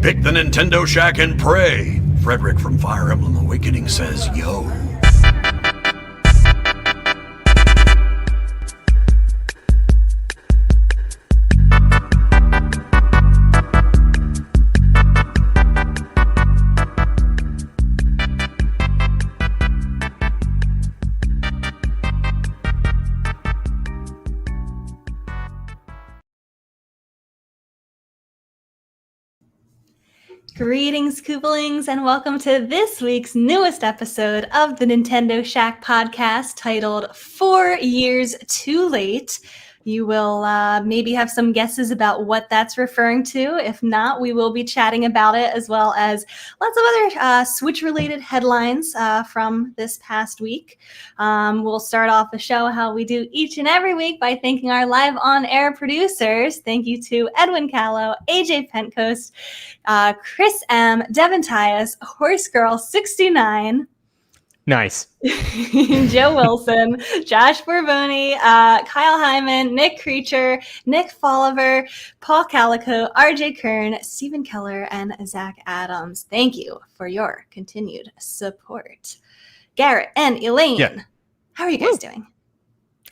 Pick the Nintendo Shack and pray. Frederick from Fire Emblem Awakening says, yo. Greetings, Koopalings, and welcome to this week's newest episode of the Nintendo Shack podcast titled 4 Years Too Late. You will maybe have some guesses about what that's referring to. If not, we will be chatting about it, as well as lots of other Switch-related headlines from this past week. We'll start off the show how we do each and every week by thanking our live on-air producers. Thank you to Edwin Callow, AJ Pentcoast, Chris M., Devin Tyus, Horse Girl 69. Nice. Joe Wilson, Josh Borboni, Kyle Hyman, Nick Creature, Nick Folliver, Paul Calico, RJ Kern, Stephen Keller, and Zach Adams. Thank you for your continued support. Garret and Elaine, How are you guys doing?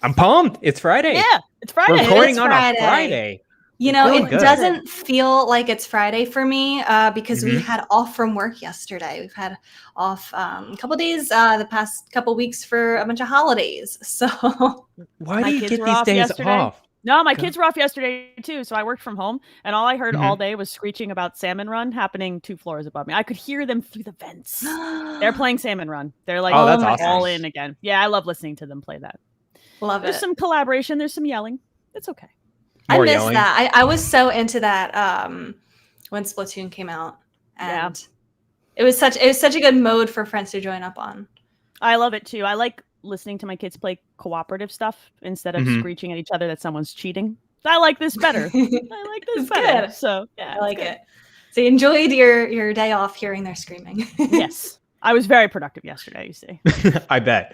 I'm pumped. It's Friday. Yeah, it's Friday. We're recording on a Friday. You know, it doesn't feel like it's Friday for me because we had off from work yesterday. We've had off a couple days the past couple weeks for a bunch of holidays. So why do you get these days off? No, my kids were off yesterday too, so I worked from home, and all I heard all day was screeching about Salmon Run happening 2 floors above me. I could hear them through the vents. They're playing Salmon Run. They're like, that's awesome. All in again. Yeah, I love listening to them play that. Love There's some collaboration. There's some yelling. It's okay. I missed that. I was so into that when Splatoon came out, and it was such a good mode for friends to join up on. I love it too. I like listening to my kids play cooperative stuff instead of screeching at each other that someone's cheating. I like this better. I like this better. Good. So yeah, I like it. So you enjoyed your day off hearing their screaming. Yes, I was very productive yesterday. You see, I bet.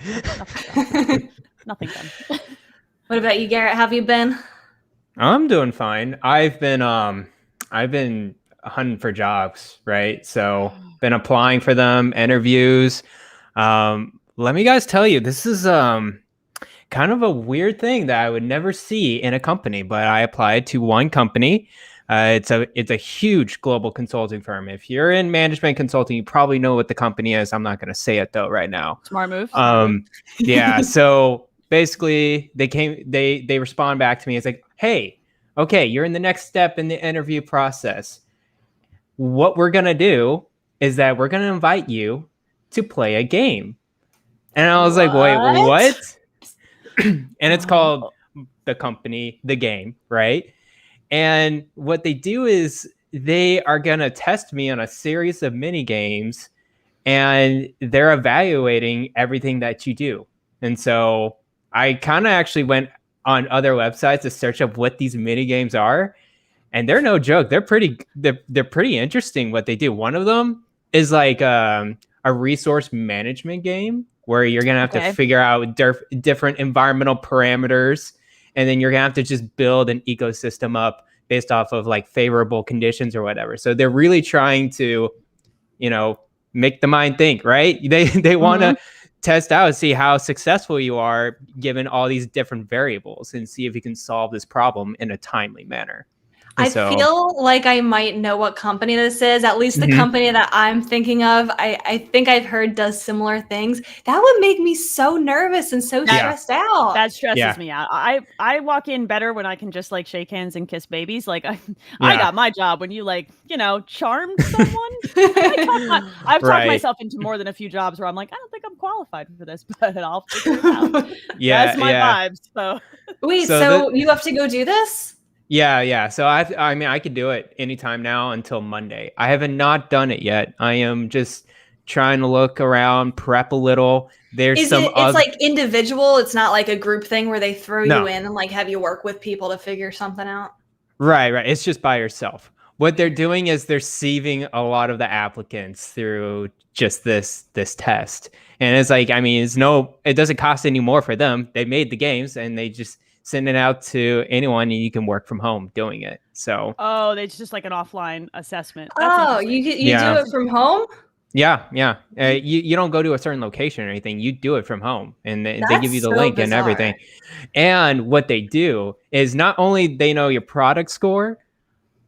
Nothing done. What about you, Garret? How have you been? I'm doing fine. I've been hunting for jobs, right? So been applying for them, interviews. Let me guys tell you, this is kind of a weird thing that I would never see in a company, but I applied to one company. It's a huge global consulting firm. If you're in management consulting, you probably know what the company is. I'm not going to say it though right now. Smart move. Yeah. So basically, they respond back to me. It's like, hey, okay, you're in the next step in the interview process. What we're going to do is that we're going to invite you to play a game. And I was like, wait, what? And it's called the company, the game, right? And what they do is they are going to test me on a series of mini games, and they're evaluating everything that you do. And so I kind of actually went on other websites to search up what these mini games are, and they're no joke. They're pretty interesting what they do. One of them is like a resource management game where you're gonna have to figure out different environmental parameters, and then you're gonna have to just build an ecosystem up based off of like favorable conditions or whatever. So they're really trying to, make the mind think, right? They want to test out, see how successful you are given all these different variables, and see if you can solve this problem in a timely manner. I feel like I might know what company this is. At least the company that I'm thinking of, I think I've heard does similar things. That would make me so nervous and so stressed out. That stresses me out. I walk in better when I can just like shake hands and kiss babies. Like I got my job when you charmed someone. I've talked myself into more than a few jobs where I'm like, I don't think I'm qualified for this, but I'll figure it out. That's my vibes. So wait, so you have to go do this? Yeah. So I could do it anytime now until Monday. I haven't not done it yet. I am just trying to look around, prep a little. It's like individual. It's not like a group thing where they throw you in and like have you work with people to figure something out. Right. It's just by yourself. What they're doing is they're sieving a lot of the applicants through just this test. And it's like, it doesn't cost any more for them. They made the games and they just send it out to anyone, and you can work from home doing it. So it's just like an offline assessment. That's you do it from home? Yeah. You don't go to a certain location or anything. You do it from home, and they give you the link and everything. And what they do is not only they know your product score,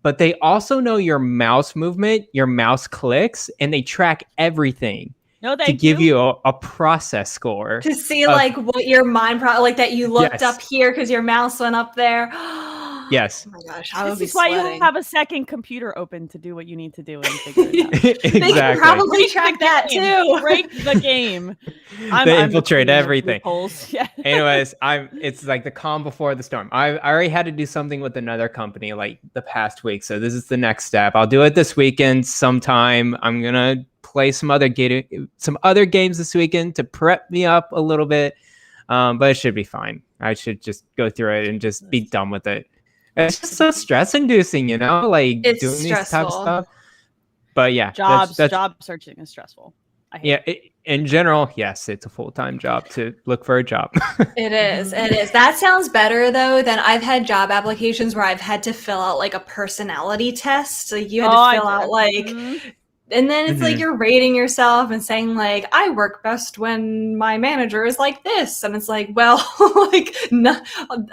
but they also know your mouse movement, your mouse clicks, and they track everything to give you a process score. To see like what your mind, like that you looked up here because your mouse went up there. Yes. Oh my gosh, this is why you have a second computer open to do what you need to do and figure it out. Exactly. They can probably track that too. Break the game. They infiltrate everything. Yeah. Anyways, it's like the calm before the storm. I already had to do something with another company like the past week, so this is the next step. I'll do it this weekend sometime. I'm gonna play some other games this weekend to prep me up a little bit, but it should be fine. I should just go through it and just be done with it. It's just so stress-inducing, like it's doing stressful. these type of stuff. But yeah, job searching is stressful. In general, yes, it's a full-time job to look for a job. It is. That sounds better though than I've had job applications where I've had to fill out like a personality test. Like you had to fill out like. And then it's like you're rating yourself and saying like, I work best when my manager is like this. And it's like, well, like no,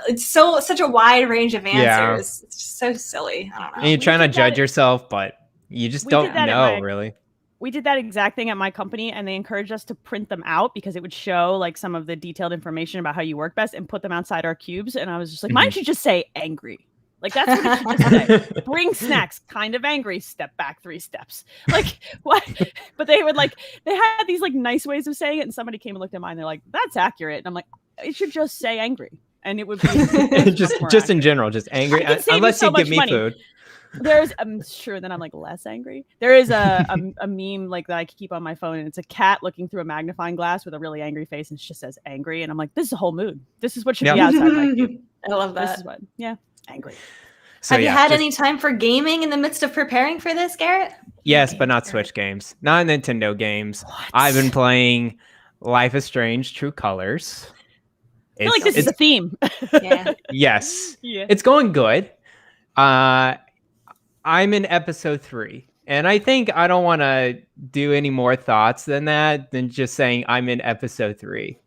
it's such a wide range of answers. Yeah. It's just so silly. I don't know. And you're trying to judge yourself, but you just don't know really. We did that exact thing at my company, and they encouraged us to print them out because it would show like some of the detailed information about how you work best and put them outside our cubes. And I was just like, mine should just say angry. Like, that's what it should just say. Bring snacks, kind of angry, step back 3 steps. Like, what? But they had these, like, nice ways of saying it, and somebody came and looked at mine, and they're like, that's accurate. And I'm like, it should just say angry. And it would be just in general, just angry. Unless you give me food. I'm sure then I'm, like, less angry. There is a meme, like, that I keep on my phone, and it's a cat looking through a magnifying glass with a really angry face, and it just says angry. And I'm like, this is a whole mood. This is what should be outside my cube. I love that. This is what, angry. So, have you had any time for gaming in the midst of preparing for this, Garret? Yes, but not Switch games, not Nintendo games. What? I've been playing Life is Strange: True Colors. I feel like this is a theme. Yes. Yeah. It's going good. I'm in episode 3, and I think I don't want to do any more thoughts than that, than just saying I'm in episode 3.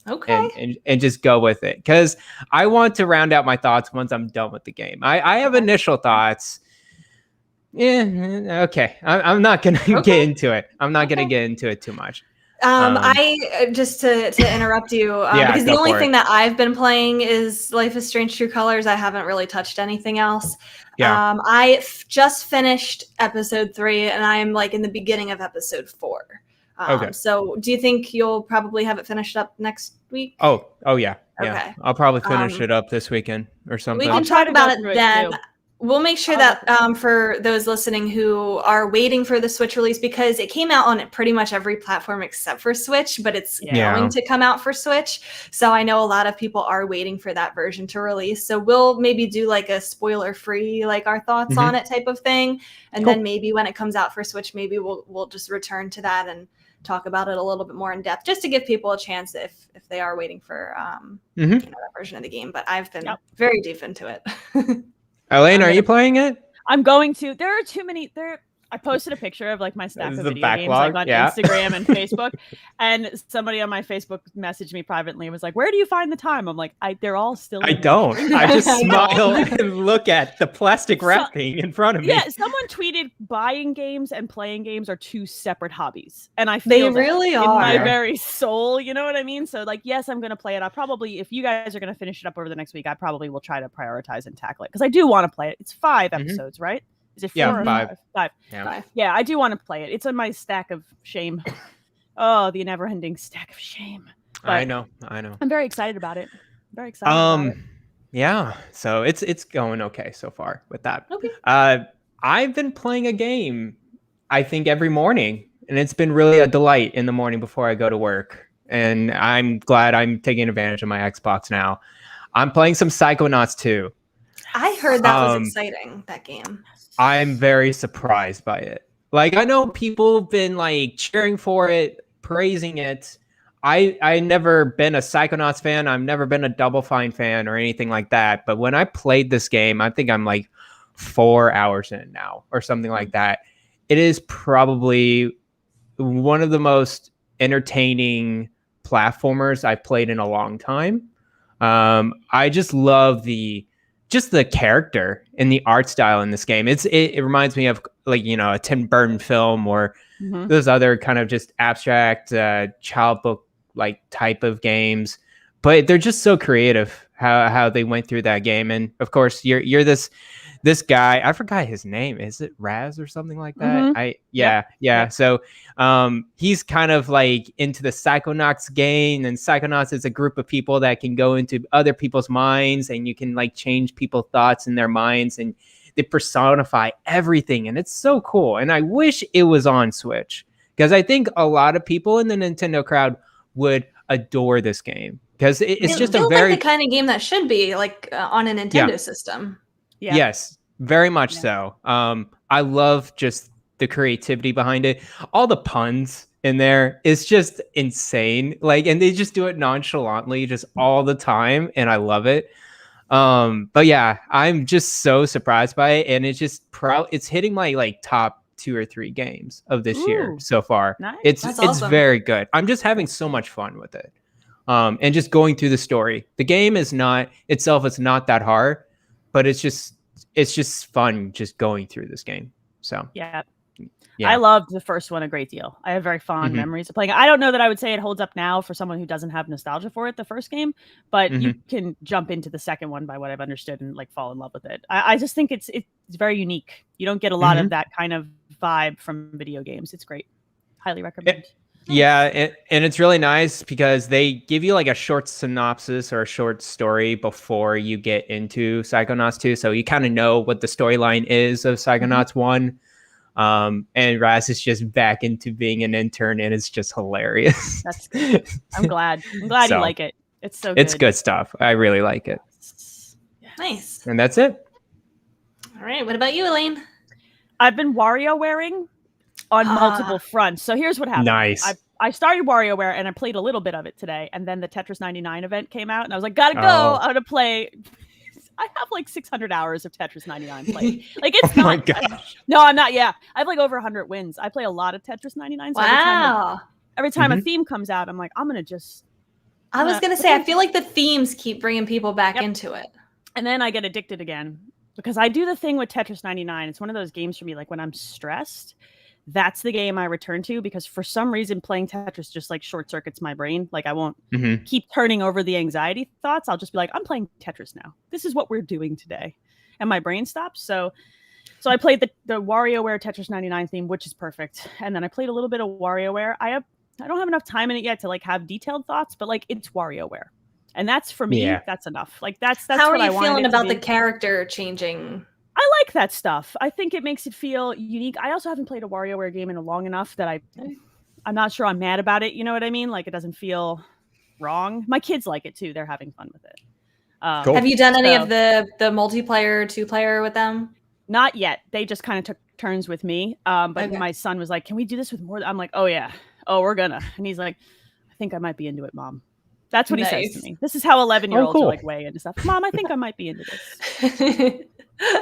Okay. And just go with it, because I want to round out my thoughts once I'm done with the game. I have initial thoughts. Yeah, okay. I'm not gonna get into it. I'm not gonna get into it too much. I just to interrupt you, because the only thing that I've been playing is Life is Strange: True Colors. I haven't really touched anything else. Yeah. I just finished episode 3, and I'm like in the beginning of episode 4. Okay. So do you think you'll probably have it finished up next week? Oh yeah. Okay. Yeah. I'll probably finish it up this weekend or something. We can talk about it then. We'll make sure that for those listening who are waiting for the Switch release, because it came out on pretty much every platform except for Switch, but it's going to come out for Switch. So I know a lot of people are waiting for that version to release. So we'll maybe do like a spoiler-free, like our thoughts on it type of thing. And then maybe when it comes out for Switch, maybe we'll just return to that and talk about it a little bit more in depth, just to give people a chance if they are waiting for that version of the game. But I've been very deep into it. Elaine, are you playing it? I'm going to. There are too many. I posted a picture of like my stack of video games like on Instagram and Facebook, and somebody on my Facebook messaged me privately and was like, "Where do you find the time?" I'm like, "They're all still." I don't. I just smile and look at the plastic wrapping in front of me. Yeah, someone tweeted, "Buying games and playing games are 2 separate hobbies," and I feel they really are in my very soul. You know what I mean? So like, yes, I'm gonna play it. I probably, if you guys are gonna finish it up over the next week, I probably will try to prioritize and tackle it because I do want to play it. It's 5 episodes, right? Is it 4 or 5? 5. Yeah, I do want to play it. It's on my stack of shame. Oh, the never-ending stack of shame. But I know. I'm very excited about it. Very excited about it. Yeah, so it's going okay so far with that. Okay. I've been playing a game, I think, every morning, and it's been really a delight in the morning before I go to work. And I'm glad I'm taking advantage of my Xbox now. I'm playing some Psychonauts 2. I heard that was exciting, that game. I'm very surprised by it. Like, I know people have been like cheering for it, praising it. I never been a Psychonauts fan. I've never been a Double Fine fan or anything like that. But when I played this game, I think I'm like 4 hours in now or something like that. It is probably one of the most entertaining platformers I've played in a long time. I just love the character and the art style in this game. It reminds me of like, you know, a Tim Burton film or those other kind of just abstract child book like type of games, but they're just so creative how they went through that game. And of course you're this guy, I forgot his name. Is it Raz or something like that? Yeah. So he's kind of like into the Psychonauts game, and Psychonauts is a group of people that can go into other people's minds, and you can like change people's thoughts in their minds, and they personify everything, and it's so cool. And I wish it was on Switch, because I think a lot of people in the Nintendo crowd would adore this game, because it's just a very like the kind of game that should be like on a Nintendo system. Yeah. Yes, very much so. I love just the creativity behind it. All the puns in there is just insane. Like, and they just do it nonchalantly just all the time, and I love it. But yeah, I'm just so surprised by it, and it's just it's hitting my like top 2 or 3 games of this year so far. Nice. It's awesome. very good. I'm just having so much fun with it. And just going through the story. The game is not that hard, but it's just fun just going through this game. So yeah. I loved the first one a great deal. I have very fond memories of playing it. I don't know that I would say it holds up now for someone who doesn't have nostalgia for it, the first game, but you can jump into the second one by what I've understood and like fall in love with it. I just think it's very unique. You don't get a lot of that kind of vibe from video games. It's great. Highly recommend. Yeah, and it's really nice because they give you like a short synopsis or a short story before you get into Psychonauts 2. So you kind of know what the storyline is of Psychonauts 1. And Raz is just back into being an intern, and it's just hilarious. That's good. I'm glad you like it. It's so good. It's good stuff. I really like it. Nice. And that's it. All right. What about you, Elaine? I've been WarioWaring on multiple fronts. So here's what happened. Nice. I started WarioWare and I played a little bit of it today, and then the Tetris 99 event came out, and I was like, gotta go. I'm gonna play. I have like 600 hours of Tetris 99 played. Like, it's not. My gosh. No, I'm not. Yeah, I have like over 100 wins. I play a lot of Tetris 99. So every time a theme comes out, I'm like, I'm gonna just. I was gonna say, I feel like the themes keep bringing people back into it, and then I get addicted again because I do the thing with Tetris 99. It's one of those games for me. Like when I'm stressed, that's the game I return to, because for some reason playing Tetris just like short circuits my brain. Like I won't keep turning over the anxiety thoughts. I'll just be like, I'm playing Tetris now. This is what we're doing today. And my brain stops. So I played the WarioWare Tetris 99 theme, which is perfect. And then I played a little bit of WarioWare. I don't have enough time in it yet to like have detailed thoughts, but like it's WarioWare. And that's for me, that's enough. Like that's how what are I you wanted feeling it to about be. the character changing? I like that stuff. I think it makes it feel unique. I also haven't played a WarioWare game in a long enough that I'm not sure I'm mad about it. You know what I mean? Like it doesn't feel wrong. My kids like it too. They're having fun with it. Cool. Have you done any of the multiplayer 2-player with them? Not yet. They just kind of took turns with me. But my son was like, can we do this with more? I'm like, oh yeah. Oh, we're gonna. And he's like, I think I might be into it, Mom. That's what he says to me. This is how 11-year-olds are like way into stuff. Mom, I think I might be into this.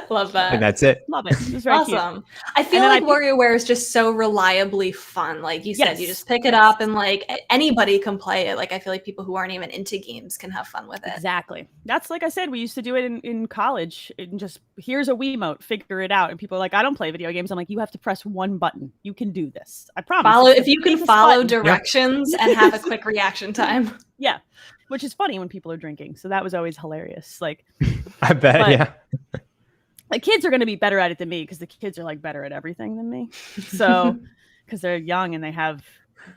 Love that. And that's it. Love it. It was very awesome. cute. I feel like WarioWare is just so reliably fun. Like you said, you just pick it up and like anybody can play it. Like I feel like people who aren't even into games can have fun with it. Exactly. That's like I said, we used to do it in college, and just here's a Wiimote, figure it out. And people are like, I don't play video games. I'm like, you have to press one button. You can do this. I promise. If you can follow directions and have a quick reaction time. Yeah. Which is funny when people are drinking. So that was always hilarious. Like I bet, the kids are going to be better at it than me, because the kids are like better at everything than me. So, because they're young and they have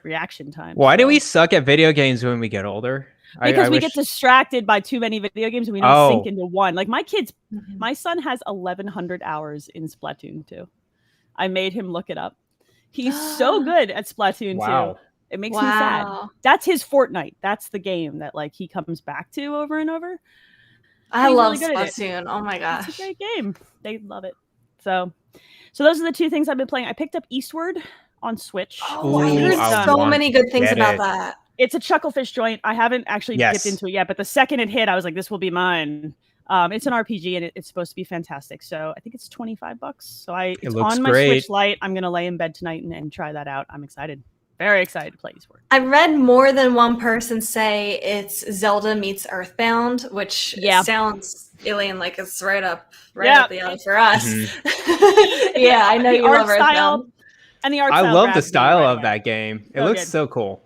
reaction time. Why do we suck at video games when we get older? Because we get distracted by too many video games and we don't sink into one. Like my kids, my son has 1,100 hours in Splatoon 2. I made him look it up. He's so good at Splatoon 2. It makes me sad. That's his Fortnite. That's the game that like he comes back to over and over. I love Splatoon. Oh my gosh. It's a great game. They love it. So those are the two things I've been playing. I picked up Eastward on Switch. Oh, I heard so many good things about that. It's a Chucklefish joint. I haven't actually dipped into it yet, but the second it hit, I was like, this will be mine. It's an RPG and it's supposed to be fantastic. So I think it's $25. So it's on my Switch Lite. I'm going to lay in bed tonight and try that out. I'm excited. Very excited to play Eastward. I read more than one person say it's Zelda meets Earthbound, which sounds, Elaine, like it's right up the alley for us. Yeah, I know you love Earthbound. And the art I style love the style of that game. It looks so cool.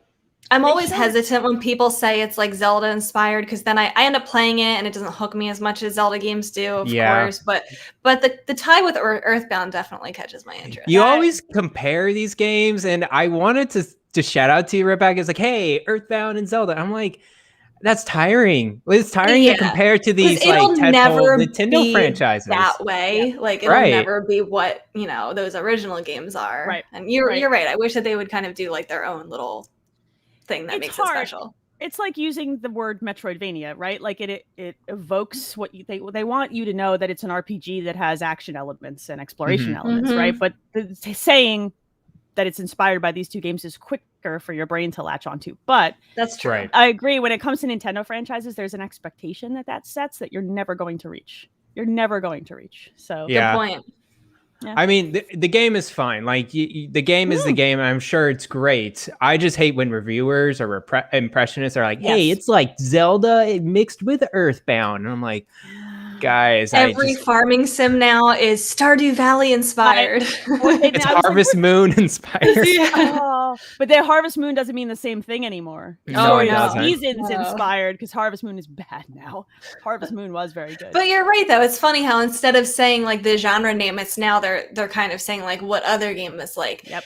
I'm always hesitant when people say it's like Zelda inspired, because then I end up playing it and it doesn't hook me as much as Zelda games do, of course. But the tie with Earthbound definitely catches my interest. You always compare these games, and I wanted to shout out to you right back. It's like, hey, Earthbound and Zelda. I'm like, that's tiring. It's tiring to compare to these like Nintendo franchises that way. Like it'll never be what those original games are. Right. And you're right. I wish that they would kind of do like their own little thing that makes it special. It's like using the word Metroidvania, right? Like it evokes what they want you to know that it's an RPG that has action elements and exploration elements, right? But saying that it's inspired by these two games is quicker for your brain to latch onto. But that's true. Right. I agree. When it comes to Nintendo franchises, there's an expectation that sets that you're never going to reach. So good point. Yeah. I mean, the game is fine. Like the game is the game. And I'm sure it's great. I just hate when reviewers or impressionists are like, "Hey, it's like Zelda mixed with Earthbound," and I'm like, guys, every farming sim now is Stardew Valley inspired. It's Harvest Moon inspired. But the Harvest Moon doesn't mean the same thing anymore. It's Seasons inspired, because Harvest Moon is bad now. Harvest Moon was very good. But you're right, though. It's funny how instead of saying like the genre name, it's now they're kind of saying like what other game is like. Yep.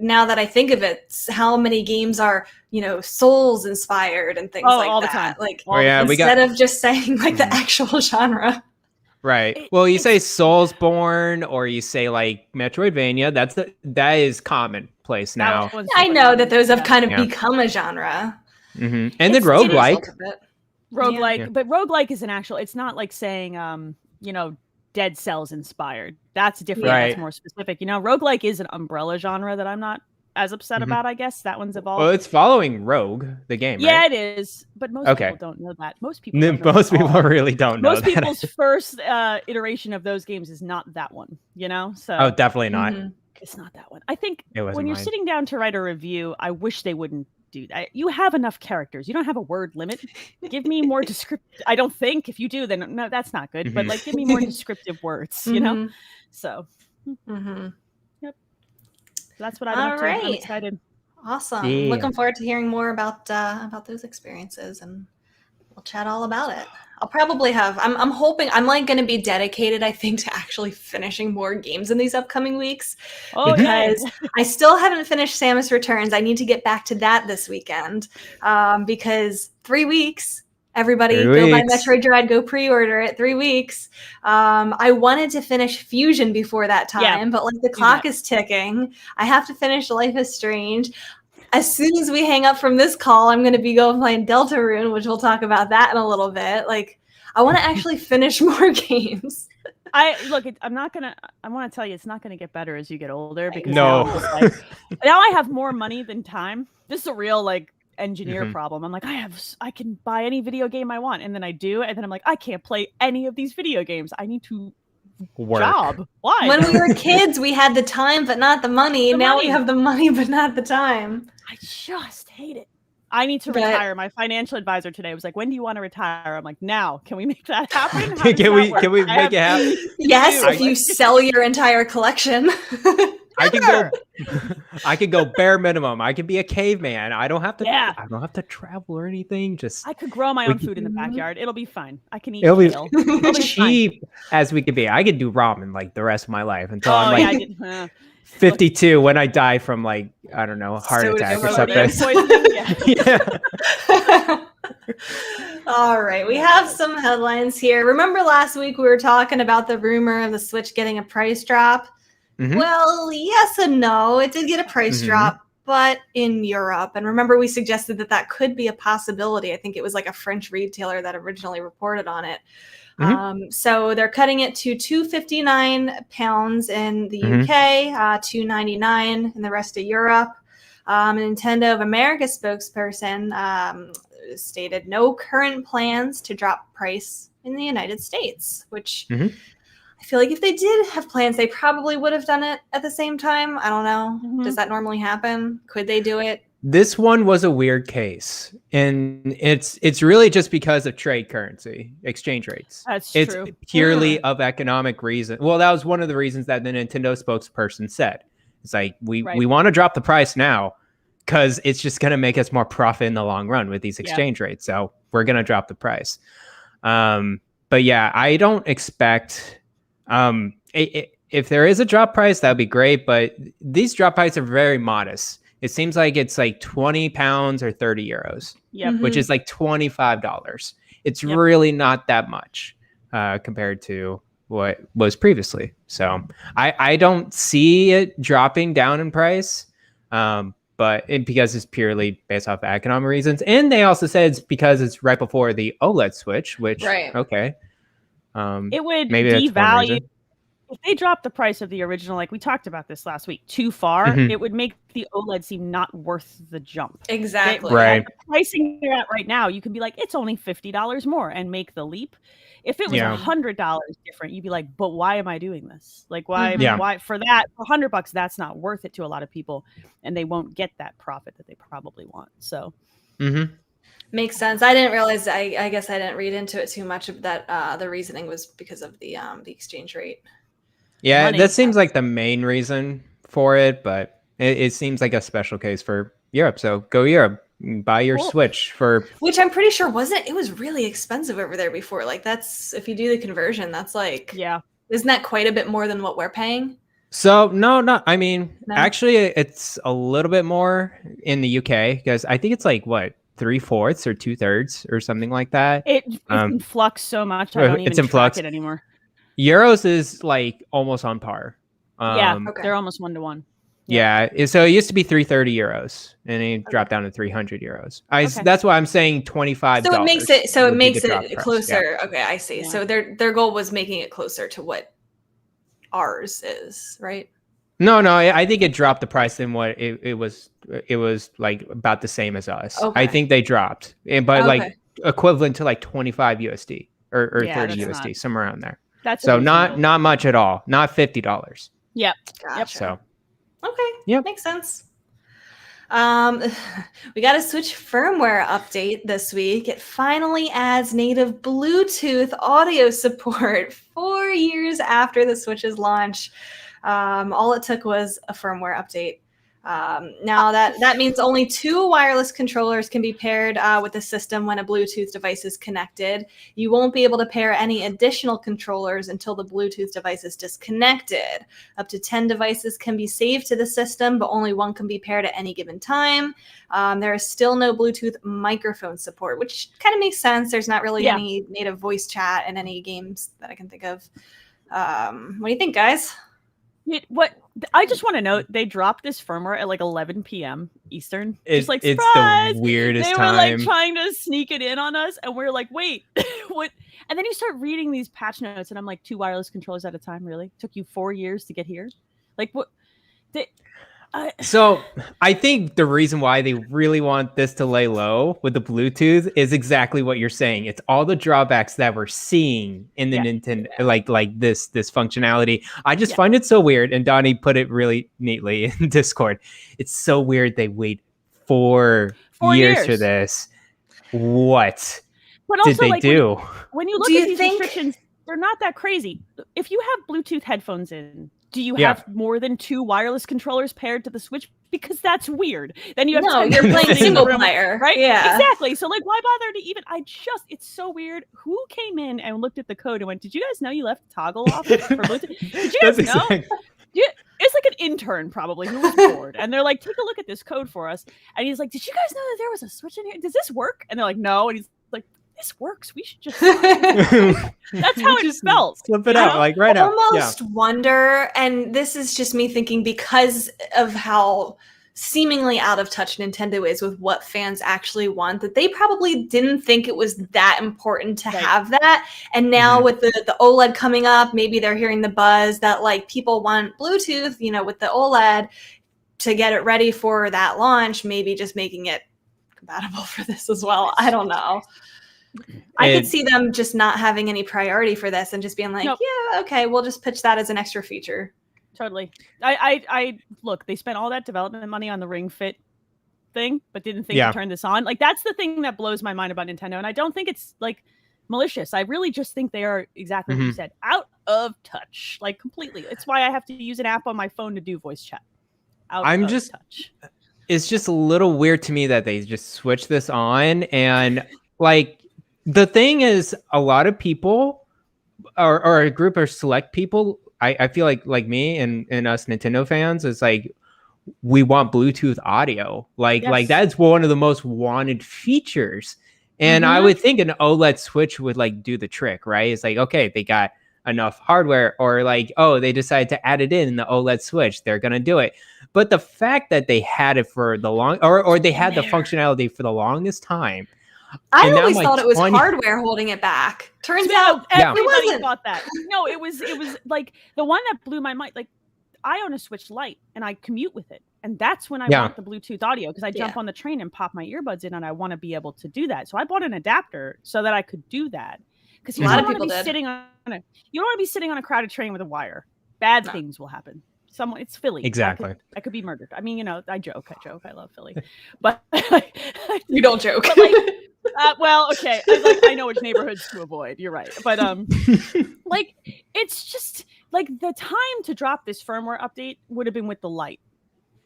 Now that I think of it, how many games are Souls inspired and things like all that. The time. Like instead of just saying like the actual genre. Right. Well, you say Soulsborne or you say like Metroidvania. That is commonplace now. I know that those have kind of become a genre. And then roguelike. But roguelike is an actual. It's not like saying Dead Cells inspired. That's different. Right. That's more specific. Roguelike is an umbrella genre that I'm not as upset about. I guess that one's evolved. Well, it's following Rogue, the game, right? Yeah, it is. But most people don't know that. Most people really don't know most that. people's first iteration of those games is not that one, So definitely not. It's not that one. I think when you're sitting down to write a review, I wish they wouldn't do that. You have enough characters. You don't have a word limit. Give me more descriptive. I don't think. If you do, then no, that's not good. But like, give me more descriptive words, So. Yep. That's what I'm up to. I'm excited. Awesome. Yeah. Looking forward to hearing more about those experiences, and we'll chat all about it. I'll probably have. I'm hoping. I'm like going to be dedicated, I think, to actually finishing more games in these upcoming weeks. Because I still haven't finished Samus Returns. I need to get back to that this weekend. Because 3 weeks. Everybody go buy Metroid Dread, go pre-order it. 3 weeks. I wanted to finish Fusion before that time, but like the clock is ticking. I have to finish Life is Strange. As soon as we hang up from this call, I'm going to be going playing Deltarune, which we'll talk about that in a little bit. Like, I want to actually finish more games. I want to tell you, it's not going to get better as you get older, because now I have more money than time. This is a real engineer problem. I'm like, I can buy any video game I want, and then I do, and then I'm like, I can't play any of these video games. I need to job. Why? When we were kids, we had the time but not the money. Now we have the money but not the time. I just hate it. I need to retire. My financial advisor today was like, "When do you want to retire?" I'm like, "Now." Can we make that happen? Can we make it happen? Yes, if you sell your entire collection. I could go bare minimum. I could be a caveman. I don't have to. I don't have to travel or anything. I could grow my own food in the backyard. It'll be fine. I can eat. It'll be cheap as we could be. I could do ramen like the rest of my life until I'm 52 when I die from I don't know, heart attack or something. All right, we have some headlines here. Remember last week we were talking about the rumor of the Switch getting a price drop? Well, yes and no. It did get a price drop, but in Europe. And remember, we suggested that could be a possibility. I think it was like a French retailer that originally reported on it. So they're cutting it to £259 in the UK, $299 in the rest of Europe. A Nintendo of America spokesperson stated no current plans to drop price in the United States, which I feel like if they did have plans, they probably would have done it at the same time. I don't know. Does that normally happen? Could they do it? This one was a weird case, and it's really just because of trade currency, exchange rates. It's true. purely of economic reason. Well, that was one of the reasons that the Nintendo spokesperson said. It's like, we want to drop the price now because it's just going to make us more profit in the long run with these exchange rates. So we're going to drop the price. But yeah, I don't expect... if there is a drop price, that'd be great. But these drop prices are very modest. It seems like it's like 20 pounds or 30 euros, which is like $25. It's really not that much compared to what was previously. So I don't see it dropping down in price, but because it's purely based off economic reasons. And they also said it's because it's right before the OLED switch, which, okay. It would maybe devalue. If they drop the price of the original, like we talked about this last week, too far, it would make the OLED seem not worth the jump. Exactly. Right. The pricing they're at right now, you can be like, it's only $50 more and make the leap. If it was $100 different, you'd be like, but why am I doing this? Like, why? Why for that? For $100, that's not worth it to a lot of people, and they won't get that profit that they probably want. So. Makes sense. I didn't realize. I guess I didn't read into it too much. That the reasoning was because of the exchange rate. Yeah, money. That seems like the main reason for it, but it seems like a special case for Europe. So go Europe, buy your Switch for... Which I'm pretty sure it was really expensive over there before. Like that's, if you do the conversion, that's like... Yeah. Isn't that quite a bit more than what we're paying? So no. I mean, actually it's a little bit more in the UK because I think it's like what? 3/4 or 2/3 or something like that. It's in flux so much. I don't even track it anymore. Euros is like almost on par. They're almost 1-to-1. Yeah. So it used to be 330 euros and it dropped down to 300 euros. That's why I'm saying $25. So it makes it closer. Yeah. Okay, I see. Yeah. So their goal was making it closer to what ours is, right? No, I think it dropped the price than what it was. It was like about the same as us. Okay. I think they dropped, but like equivalent to like 25 USD or 30 USD, somewhere around there. That's so not much at all. Not $50. Yep. Gotcha. So makes sense. We got a Switch firmware update this week. It finally adds native Bluetooth audio support 4 years after the Switch's launch. All it took was a firmware update. Now that means only 2 wireless controllers can be paired with the system when a Bluetooth device is connected. You won't be able to pair any additional controllers until the Bluetooth device is disconnected. Up to 10 devices can be saved to the system, but only 1 can be paired at any given time. There is still no Bluetooth microphone support, which kind of makes sense. There's not really any native voice chat in any games that I can think of. What do you think, guys? What I just want to note, they dropped this firmware at like 11 p.m. Eastern. It's like, it's the weirdest time. They were like trying to sneak it in on us, and we're like, wait, what? And then you start reading these patch notes, and I'm like, 2 wireless controllers at a time, really? Took you 4 years to get here? Like what? So I think the reason why they really want this to lay low with the Bluetooth is exactly what you're saying. It's all the drawbacks that we're seeing in the Nintendo, like this functionality. I just find it so weird. And Donnie put it really neatly in Discord. It's so weird they wait 4 years for this. What did they do? When you look at these restrictions, they're not that crazy. If you have Bluetooth headphones in, do you have more than 2 wireless controllers paired to the Switch? Because that's weird. Then you have you're playing single player, right? Yeah, exactly. So like, why bother to even? It's so weird. Who came in and looked at the code and went, "Did you guys know you left toggle off for Bluetooth? Did you guys know?" It's like an intern probably who was bored, and they're like, "Take a look at this code for us." And he's like, "Did you guys know that there was a Switch in here? Does this work?" And they're like, "No." And he's like, "This works. We should just." That's how it felt. Flip it out, like right now. Almost wonder, and this is just me thinking because of how seemingly out of touch Nintendo is with what fans actually want, that they probably didn't think it was that important to have that. And now with the OLED coming up, maybe they're hearing the buzz that like people want Bluetooth, with the OLED. to get it ready for that launch, maybe just making it compatible for this as well. I don't know. I could see them just not having any priority for this and just being like, yeah, okay, we'll just pitch that as an extra feature. Totally. I look, they spent all that development money on the Ring Fit thing, but didn't think to turn this on. Like, that's the thing that blows my mind about Nintendo. And I don't think it's like malicious. I really just think they are exactly what you said, out of touch, like completely. It's why I have to use an app on my phone to do voice chat. Touch. It's just a little weird to me that they just switch this on. And like, the thing is, a lot of people or a group of select people, I feel like me and us Nintendo fans is like, we want Bluetooth audio. Like that's one of the most wanted features. And I would think an OLED Switch would like do the trick, right? It's like, okay, they got enough hardware, or like, oh, they decided to add it in the OLED Switch, they're gonna do it. But the fact that they had it for the or they had the functionality for the longest time. I always thought it was hardware holding it back. Turns out everybody thought that. No, it was like the one that blew my mind. Like, I own a Switch Lite and I commute with it. And that's when I want the Bluetooth audio, because I jump on the train and pop my earbuds in, and I want to be able to do that. So I bought an adapter so that I could do that. Because you don't want to be sitting on a crowded train with a wire. Bad things will happen. It's Philly. Exactly. I could be murdered. I mean, you know, I joke. I love Philly, but you don't joke. But like, well, okay. I know which neighborhoods to avoid. You're right, but like, it's just like the time to drop this firmware update would have been with the Lite,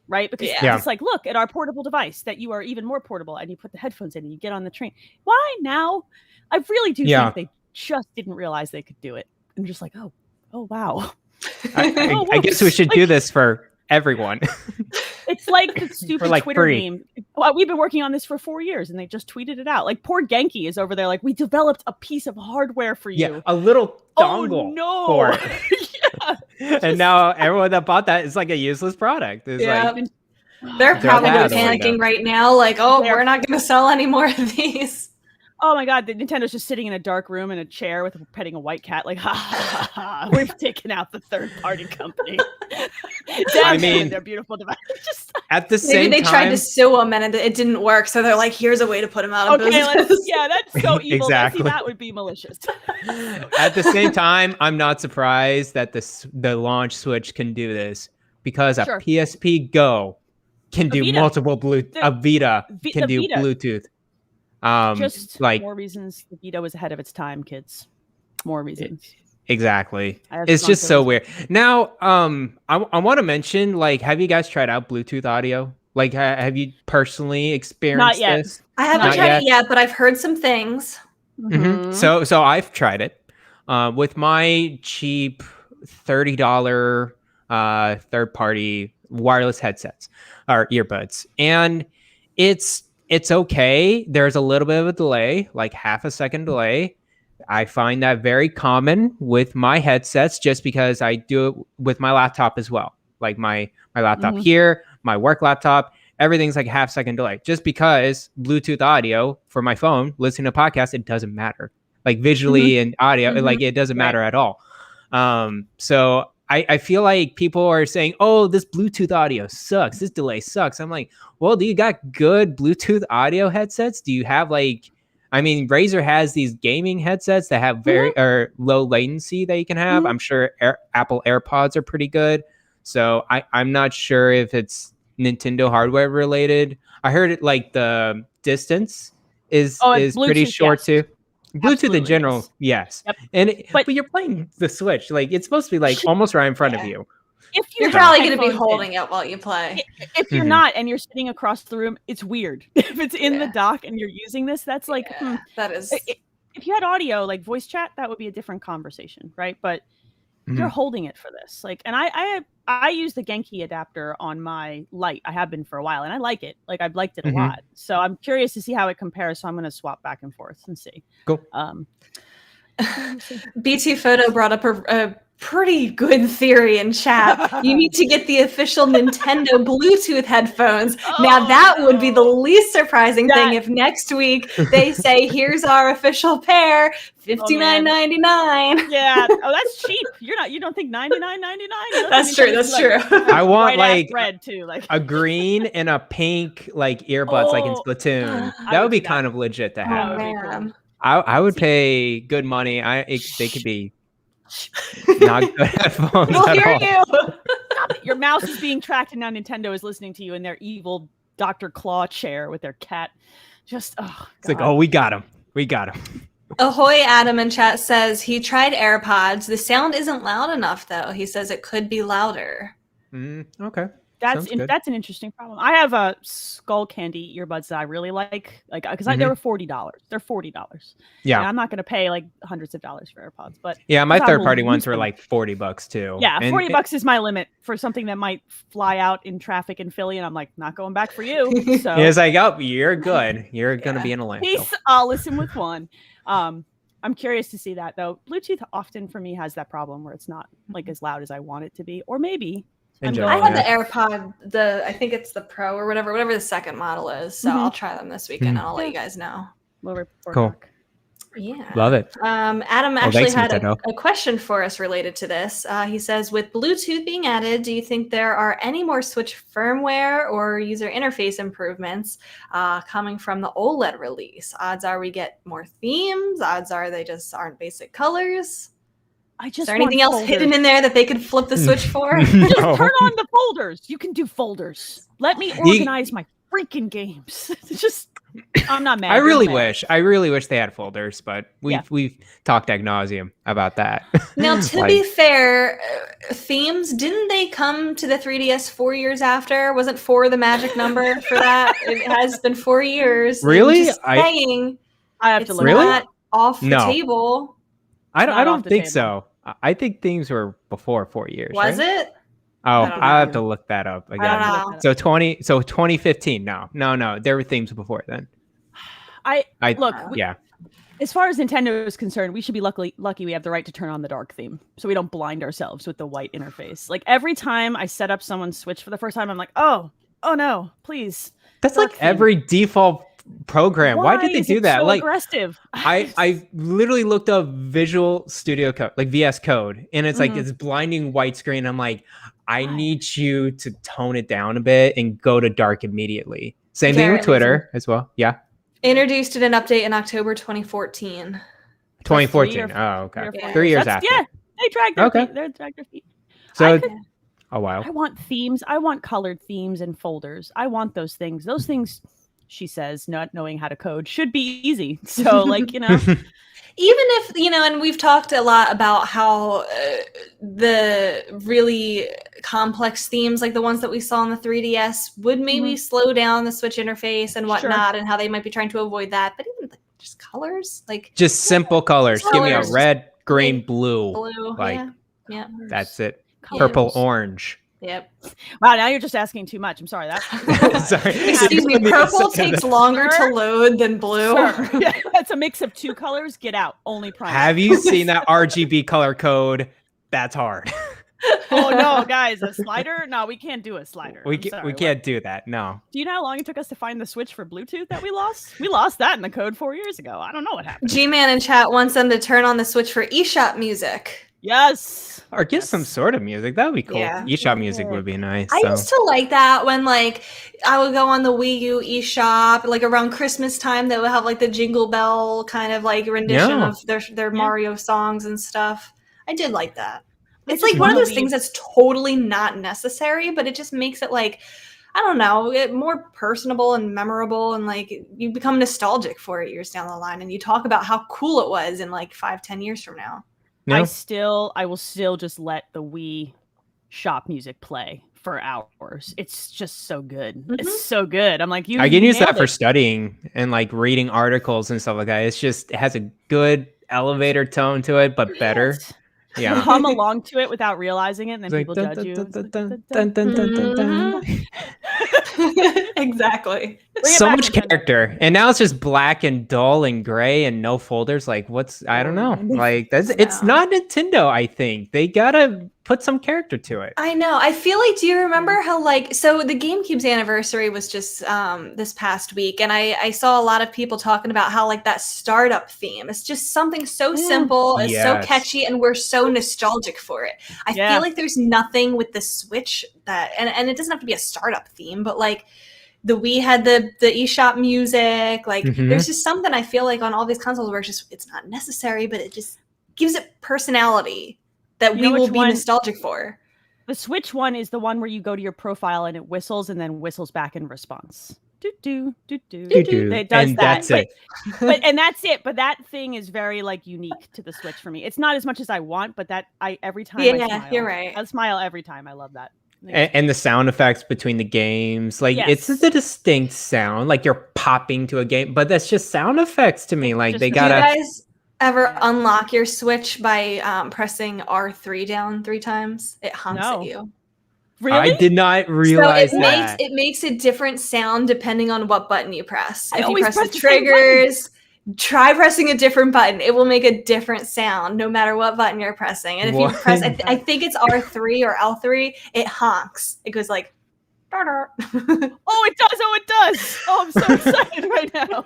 right? Because it's like, look at our portable device that you are even more portable, and you put the headphones in and you get on the train. Why now? I really do think they just didn't realize they could do it, and just like, oh wow. I guess we should do this for everyone. It's like the stupid Twitter meme. Well, we've been working on this for 4 years, and they just tweeted it out. Like, poor Genki is over there like, we developed a piece of hardware for you. Yeah, a little dongle. Oh, no. For it. And now everyone that bought that is like a useless product. It's like, they're probably panicking right now. Like, we're not going to sell any more of these. Oh my God, the Nintendo's just sitting in a dark room in a chair with petting a white cat. Like, ha ha ha! We've taken out the third-party company. I mean, their beautiful device. At the same time, maybe they tried to sue them and it didn't work, so they're like, "Here's a way to put them out of business." That's so evil. Exactly. That would be malicious. At the same time, I'm not surprised that the launch Switch can do this, because a PSP Go can do multiple Bluetooth. A Vita can do Bluetooth. Just like more reasons the Vita was ahead of its time, kids. More reasons. Exactly. It's just so weird. Now, I want to mention, like, have you guys tried out Bluetooth audio? Like, have you personally experienced this? I haven't tried it yet, but I've heard some things. Mm-hmm. So I've tried it with my cheap $30 third-party wireless headsets or earbuds, and it's okay. There's a little bit of a delay, like half a second delay. I find that very common with my headsets, just because I do it with my laptop as well. Like my laptop here, my work laptop, everything's like a half second delay. Just because Bluetooth audio for my phone, listening to podcasts, it doesn't matter. Like visually and audio, like it doesn't matter at all. So I feel like people are saying, oh, this Bluetooth audio sucks. This delay sucks. I'm like, well, do you got good Bluetooth audio headsets? Do you have Razer has these gaming headsets that have very low latency that you can have. I'm sure Apple AirPods are pretty good. So I'm not sure if it's Nintendo hardware related. I heard it like the distance is pretty short too. Bluetooth Absolutely, in general, yes. Yep. But you're playing the Switch. Like, it's supposed to be like almost right in front of you. If you're probably going to be holding it while you play. If you're not and you're sitting across the room, it's weird. If it's in the dock and you're using this, that's like, that is. If you had audio, like voice chat, that would be a different conversation, right? But you're holding it for this. Like, and I use the Genki adapter on my Lite. I have been for a while, and I like it. Like, I've liked it a lot. So I'm curious to see how it compares. So I'm going to swap back and forth and see. Cool. BT Photo brought up a pretty good theory in chat. You need to get the official Nintendo Bluetooth headphones. Now that would be the least surprising thing if next week they say, here's our official pair, $59.99. Yeah. Oh, that's cheap. You don't think $99.99? That's true. That's true. I want like red too, like a green and a pink like earbuds like in Splatoon. That would be kind of legit to have. Man. I would pay good money. They could be not good headphones. We'll hear you. Stop it. Your mouse is being tracked, and now Nintendo is listening to you in their evil Dr. Claw chair with their cat. Just it's like, we got him. We got him. Ahoy Adam in chat says he tried AirPods. The sound isn't loud enough though. He says it could be louder. Okay. That's an interesting problem. I have a Skull Candy earbuds that I really like because they were $40. They're $40. Yeah, and I'm not going to pay like hundreds of dollars for AirPods, but yeah, my third-party ones were like $40 too. Yeah, and $40 is my limit for something that might fly out in traffic in Philly, and I'm like, not going back for you. So it's like, oh, you're good. You're gonna be in a landfill. Peace. I'll listen with one. I'm curious to see that though. Bluetooth often for me has that problem where it's not like as loud as I want it to be, or maybe. I have the AirPod, I think it's the Pro or whatever the second model is. So I'll try them this weekend and I'll let you guys know. Cool. Yeah. Love it. Adam actually had a question for us related to this. He says, with Bluetooth being added, do you think there are any more Switch firmware or user interface improvements coming from the OLED release? Odds are we get more themes. Odds are they just aren't basic colors. Is there anything else hidden in there that they could flip the Switch for? Just turn on the folders. You can do folders. Let me organize my freaking games. It's just, I'm not mad. I really wish they had folders, but we've talked ad nauseum about that. Now, to be fair, themes, didn't they come to the 3DS 4 years after? Wasn't 4 the magic number for that? It has been 4 years. Really? I have to look. Not off the table. I don't think so. I think themes were before 4 years. Was it? Oh, I'll have to look that up again. I don't know. So 2015. No. There were themes before then. As far as Nintendo is concerned, we should be lucky we have the right to turn on the dark theme, so we don't blind ourselves with the white interface. Like every time I set up someone's Switch for the first time, I'm like, oh no, please. That's like every default program. Why did they do that? So like aggressive. I literally looked up Visual Studio Code, like VS Code, and it's like this blinding white screen. I'm like, I need you to tone it down a bit and go to dark immediately. Same thing with Twitter as well. Yeah. Introduced in an update in October 2014. 2014. Oh, okay. 3 years after. Yeah, they dragged their feet. They dragged their feet. So a while. I want themes. I want colored themes and folders. I want those things. Those things, she says, not knowing how to code should be easy. So, like, even if, and we've talked a lot about how the really complex themes, like the ones that we saw on the 3DS, would maybe slow down the Switch interface and whatnot, and how they might be trying to avoid that. But even just colors, like just simple colors. Give me a red, green, blue. Like, yeah. That's it. Purple, orange. Yep. Wow, now you're just asking too much. I'm sorry. Sorry. Excuse me. Purple takes longer to load than blue. Yeah, that's a mix of two colors. Get out. Only prime. Have you seen that RGB color code? That's hard. Oh no, guys, a slider? No, we can't do a slider. We can't do that. No. Do you know how long it took us to find the switch for Bluetooth that we lost? We lost that in the code 4 years ago. I don't know what happened. G-Man in chat wants them to turn on the switch for eShop music. Yes. Or get some sort of music. That would be cool. Yeah. eShop music would be nice. I used to like that when, like, I would go on the Wii U eShop, like around Christmas time, they would have like the Jingle Bell kind of like rendition of their Mario songs and stuff. I did like that. It's like one of those things that's totally not necessary, but it just makes it like, I don't know, more personable and memorable, and like you become nostalgic for it years down the line, and you talk about how cool it was in like 5-10 years from now. No. I will still just let the Wii shop music play for hours. It's just so good. It's so good. I'm like, I can use that for studying and like reading articles and stuff like that. It has a good elevator tone to it, but better. Yeah. You hum along to it without realizing it, and then people judge you. Exactly. So much character, and now it's just black and dull and gray and no folders. Like, I don't know. Like, it's not Nintendo. I think they gotta put some character to it. I know. I feel like, do you remember how, like, so the GameCube's anniversary was just this past week, and I saw a lot of people talking about how, like, that startup theme is just something so simple, it's so catchy, and we're so nostalgic for it. I feel like there's nothing with the Switch that, and it doesn't have to be a startup theme, but like the Wii had the eShop music, like there's just something I feel like on all these consoles where it's not necessary, but it just gives it personality that we will be nostalgic for. The Switch one is the one where you go to your profile and it whistles and then whistles back in response. Do. It does and that. That's it. And that's it. But that thing is very like unique to the Switch for me. It's not as much as I want, but every time I smile. You're right. I smile every time. I love that. And the sound effects between the games, like it's a distinct sound, like you're popping to a game, but that's just sound effects to me. Like they gotta. Do you guys ever unlock your Switch by pressing R3 down 3 times? It honks at you. Really? I did not realize that. It makes a different sound depending on what button you press. If you press the same triggers, try pressing a different button. It will make a different sound no matter what button you're pressing. And if you press, I think it's R3 or L3, it honks. It goes like, oh, it does. Oh, I'm so excited right now.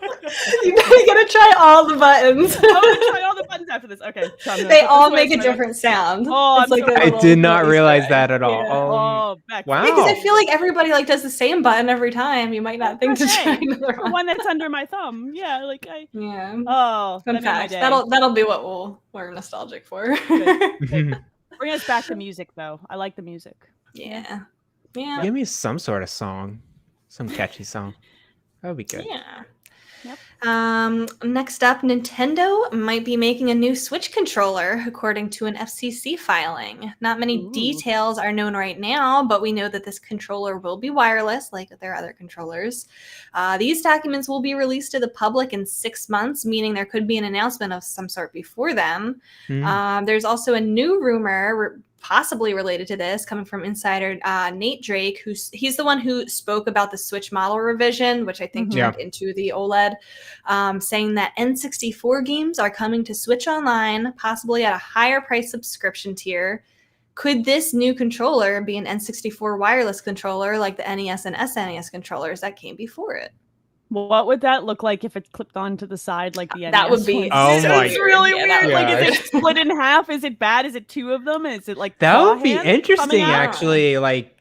You gotta try all the buttons. I'm gonna try all the buttons after this. Okay. They all make a different sound. Oh, I did not realize that at all. Yeah. Wow. Because I feel like everybody like does the same button every time. You might not think to try another one. That's under my thumb. Yeah, like Oh, fun fact. That'll be what we're nostalgic for. Bring us back to music, though. I like the music. Yeah. Give me some sort of song, some catchy song. That would be good. Yeah. Yep. Next up, Nintendo might be making a new Switch controller, according to an FCC filing. Not many details are known right now, but we know that this controller will be wireless, like their other controllers. These documents will be released to the public in 6 months, meaning there could be an announcement of some sort before then. There's also a new rumor possibly related to this, coming from insider Nate Drake, he's the one who spoke about the Switch model revision, which I think turned into the OLED, saying that N64 games are coming to Switch Online, possibly at a higher price subscription tier. Could this new controller be an N64 wireless controller like the NES and SNES controllers that came before it? What would that look like if it clipped onto the side like the NES? That would be it's really weird. Like, is it split in half? Is it bad? Is it 2 of them? Is it like that would be interesting? Actually, like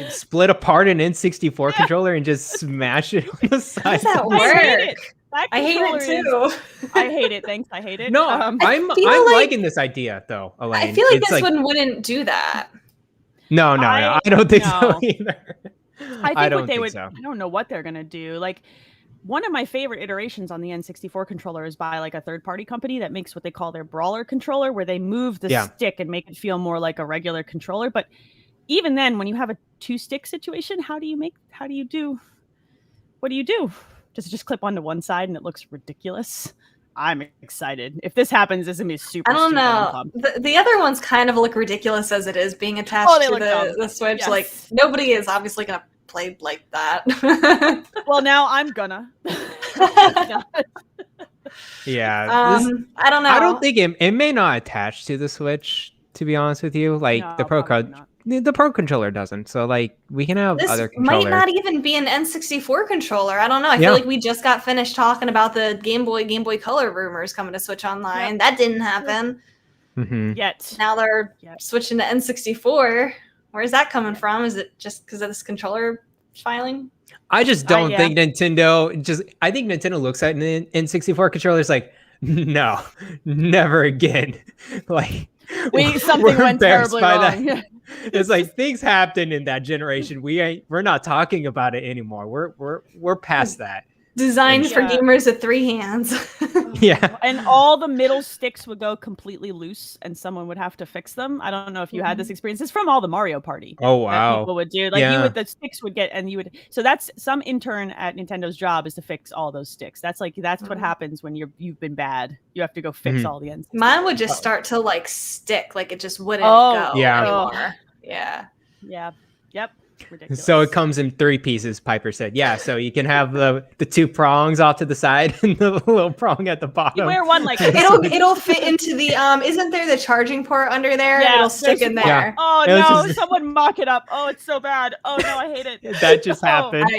split apart an N64 controller and just smash it on the side. How does that work? I hate it too. I hate it. Thanks. I hate it. No, I'm liking this idea though, Elaine. I feel like this one wouldn't do that. No, I don't think so either. I think I don't know what they're gonna do. Like, one of my favorite iterations on the N64 controller is by like a third-party company that makes what they call their brawler controller, where they move the stick and make it feel more like a regular controller. But even then, when you have a 2-stick situation, what do you do? Does it just clip onto one side and it looks ridiculous? I'm excited. If this happens, this is gonna be super. I don't know. The other ones kind of look ridiculous as it is being attached to the Switch. Yes. Like, nobody is obviously gonna play like that. Well, now I'm gonna. Yeah. I don't know. I don't think it may not attach to the Switch, to be honest with you. Like, the Pro controller doesn't. So like, we can have other controllers. Might not even be an N64 controller. I don't know. I feel like we just got finished talking about the Game Boy Color rumors coming to Switch Online. That didn't happen. Yet. Now they're switching to N64. Where's that coming from? Is it just because of this controller filing? I just don't think Nintendo I think Nintendo looks at an N64 controllers like, no, never again. Like, something went terribly wrong. That. It's like, things happened in that generation. We're not talking about it anymore. We're past that. Designed for gamers with 3 hands. Yeah. And all the middle sticks would go completely loose and someone would have to fix them. I don't know if you had this experience. It's from all the Mario Party. Oh, wow. That people would do. Like, the sticks would get, so that's some intern at Nintendo's job is to fix all those sticks. That's what happens when you've been bad. You have to go fix all the ends. Mine would just start to like stick. Like, it just wouldn't go anymore. Yeah. Yep. Ridiculous. So it comes in 3 pieces, Piper said. Yeah, so you can have the 2 prongs off to the side and the little prong at the bottom. You wear one like it'll fit into the isn't there the charging port under there? Yeah, it'll stick in there. Yeah. Oh It was no, just- someone mock it up. Oh, it's so bad. Oh no, I hate it. That just happened.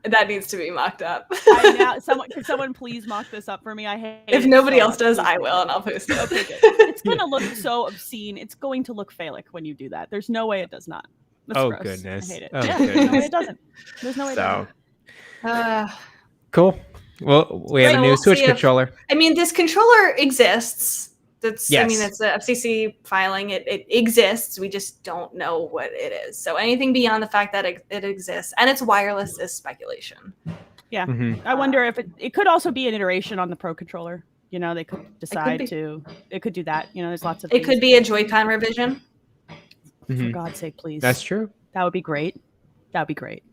That needs to be mocked up. Can someone please mock this up for me? I hate If it nobody so else much. does, Please I do will, it. and I'll post it. Okay, good. It's gonna look so obscene. It's going to look phallic when you do that. There's no way it does not. That's Oh, gross. goodness. I hate it. Oh, yeah, goodness. no way it doesn't. There's no way it So doesn't. cool. Well, we have So a new we'll Switch see if- controller. I mean, this controller exists. That's I mean, Yes. it's a FCC filing. It exists. We just don't know what it is. So anything beyond the fact that it exists and it's wireless is speculation. Yeah. Mhm. I wonder if it could also be an iteration on the Pro controller. You know, they could decide be. it could do that. You know, there's lots of It things. could be a Joy-Con revision. For Mhm. God's sake, please. That's true. That would be great. That would be great.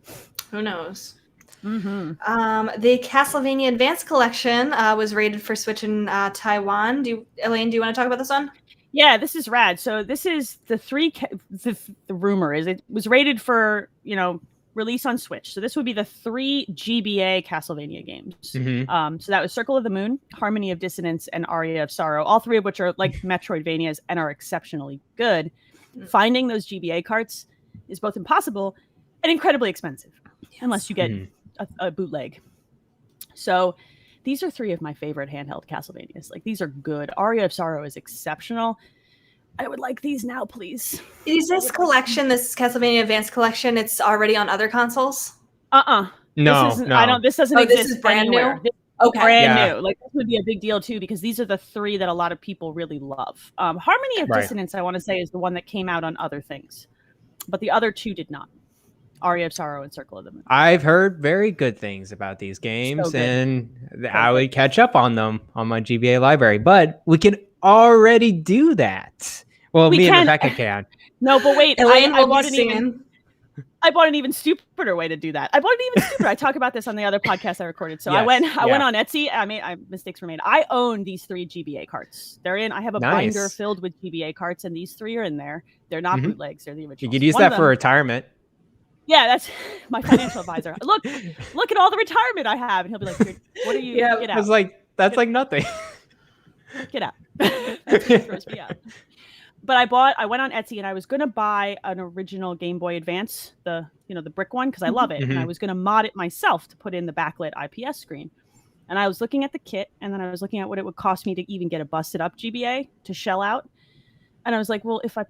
Who knows? Mm-hmm. The Castlevania Advance Collection was rated for Switch in Taiwan. Elaine, do you want to talk about this one? Yeah, this is rad. So this is the the rumor is it was rated for, release on Switch. So this would be the 3 GBA Castlevania games. Mhm. So that was Circle of the Moon, Harmony of Dissonance, and Aria of Sorrow, all 3 of which are like Metroidvanias and are exceptionally good. Finding those GBA carts is both impossible and incredibly expensive, unless you get Mhm. a bootleg. So these are 3 of my favorite handheld Castlevanias. Like, these are good. Aria of Sorrow is exceptional. I would like these now, please. Is this collection, this Castlevania Advance Collection, it's already on other consoles? No. This doesn't Oh, this exist is brand new? anywhere. This Okay. brand Yeah. new. Like, this would be a big deal too, because these are the 3 that a lot of people really love. Harmony of Right. Dissonance, I want to say, is the one that came out on other things, but the other 2 did not. Aria of Sorrow and Circle of the Moon. I've heard very good things about these games, good. and I would catch up on them on my GBA library. But we can already do that. Well, We me and can. Rebecca can. No, but wait, Elaine I will bought be an even singing. I bought an even stupider way to do that. I bought an even stupider. I talk about this on the other podcast I recorded. So I Yes, went yeah. on Etsy. Mistakes were made. I own these 3 GBA carts. They're in. I have a Nice. binder filled with GBA carts, and these 3 are in there. They're not Mhm. bootlegs. They're the You originals. could use One that of for them- retirement. Yeah, that's my financial advisor. Look at all the retirement I have, and he'll be like, "What are you? Yeah, Get It's out! like that's like nothing. Get out!" That's what throws me out. But I went on Etsy and I was gonna buy an original Game Boy Advance, the brick one, because I love it, and I Mhm. was gonna mod it myself to put in the backlit IPS screen. And I was looking at the kit, and then I was looking at what it would cost me to even get a busted up GBA to shell out. And I was like, well, if I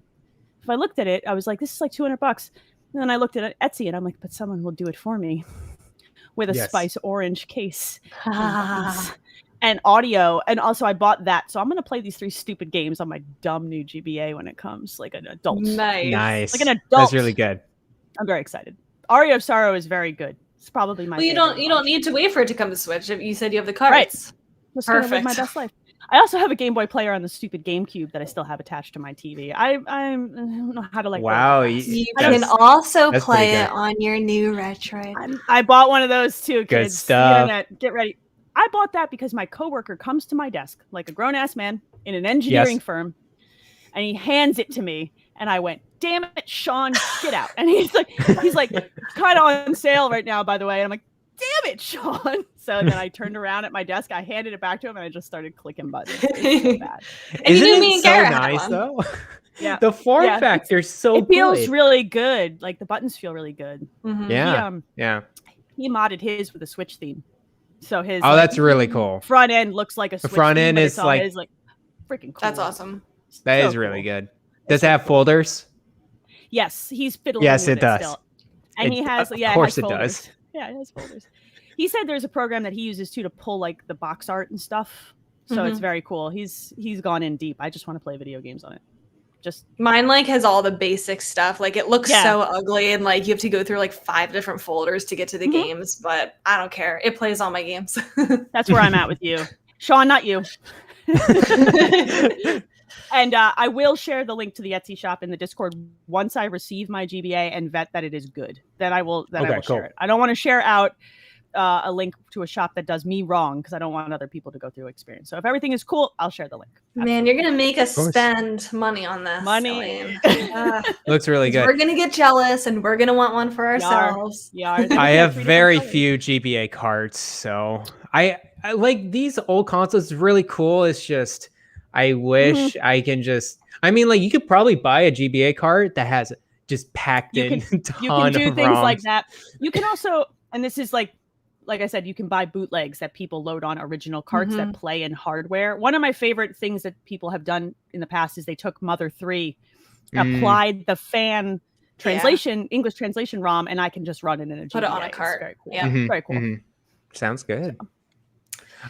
looked at it, I was like, this is like $200. And then I looked at Etsy, and I'm like, but someone will do it for me with a Yes. spice orange case. And audio, and also I bought that, so I'm gonna play these 3 stupid games on my dumb new GBA when it comes, like an adult. Nice. Like an adult. That's really good. I'm very excited. Aria of Sorrow is very good. It's probably my. Well, you favorite don't need to wait for it to come to Switch. You said you have the cards. Just gonna live Perfect. my best life. I also have a Game Boy player on the stupid GameCube that I still have attached to my TV. I don't know how to like. Wow, work you- that. You That's- can also that's play pretty it good. on your new Retroid. I bought one of those too. Good Kids. The stuff. internet, get ready. I bought that because my coworker comes to my desk like a grown ass man in an engineering firm, and he hands it to me, and I went, "Damn it, Sean, get out!" And he's like, kind of on sale right now, by the way. And I'm like, "Damn it, Sean!" So then I turned around at my desk, I handed it back to him, and I just started clicking buttons. It was so bad. And you Isn't knew it me and so Garret had nice one. though? Yeah. The form Yeah. factor is so It feels good. really good. Like the buttons feel really good. Mhm. Yeah. Yeah. He modded his with a Switch theme. So his Oh, that's really cool. front end looks like a Switch front theme, end but is it's all like- his, freaking cool. That's awesome. That So is really cool. good. Does it have folders? Yes, he's fiddling. Yes, with it does. Still. And he It- has, of yeah, course it has it folders. does. Yeah, it has folders. He said there's a program that he uses too to pull like the box art and stuff. So it's very cool. He's gone in deep. I just want to play video games on it. Just Mine has all the basic stuff. Like it looks Yeah. so ugly, and like you have to go through 5 different folders to get to the Mhm. games. But I don't care. It plays all my games. that's where I'm at with you, Sean. Not you. And I will share the link to the Etsy shop in the Discord once I receive my GBA and vet that it is good. Then I will. Then I Okay, will cool. share it. I don't want to share out a link to a shop that does me wrong because I don't want other people to go through experience. So if everything is cool, I'll share the link. Man, you're gonna make us spend money on this. Money. Looks really good. We're gonna get jealous and we're gonna want one for ourselves. I have very few GBA carts, so I like these old consoles. It's really cool. It's just I wish I can just. I mean, like you could probably buy a GBA cart that has just packed in a ton you can do of things ROMs. like that. You can also, and this is like I said, you can buy bootlegs that people load on original carts that play in hardware. One of my favorite things that people have done in the past is they took Mother 3, applied the fan translation, English translation ROM, and I can just run it in a GBA. Put it on a cart. It's very cool. Yeah. Very cool. Sounds good.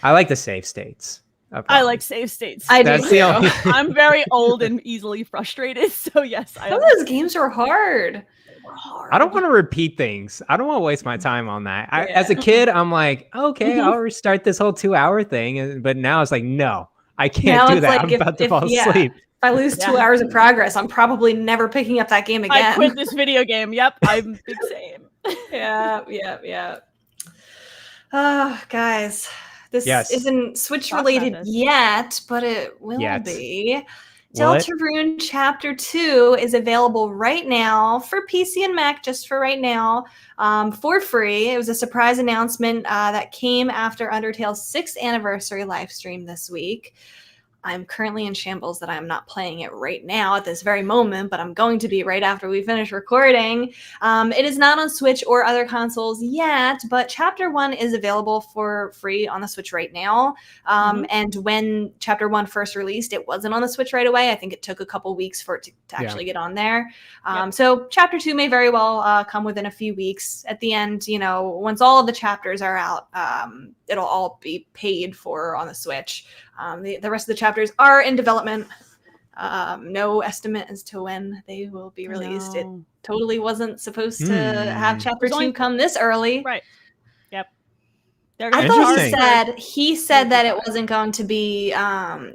I like the save states. I like save states. That's the only I'm very old and easily frustrated, so yes. Some of those games are hard. I don't want to repeat things. I don't want to waste my time on that. As a kid, I'm like, okay, I'll restart this whole 2-hour thing. But now it's like, no, I can't do that. I'm about to fall asleep. If I lose 2 hours of progress, I'm probably never picking up that game again. I quit this video game. Yep, I'm big same. Yeah. Oh, guys. This Yes. isn't Switch related yet, but it will be. Deltarune Chapter 2 is available right now for PC and Mac, just for right now, for free. It was a surprise announcement that came after Undertale's 6th anniversary live stream this week. I'm currently in shambles that I'm not playing it right now at this very moment, but I'm going to be right after we finish recording. It is not on Switch or other consoles yet, but Chapter 1 is available for free on the Switch right now. And when Chapter 1 first released, it wasn't on the Switch right away. I think it took a couple weeks for it to actually get on there. So Chapter 2 may very well come within a few weeks. At the end, once all of the chapters are out, it'll all be paid for on the Switch. The rest of the chapters are in development. No estimate as to when they will be released. It totally wasn't supposed to have Chapter 2 come this early. Right. Yep. I thought he said that it wasn't going to be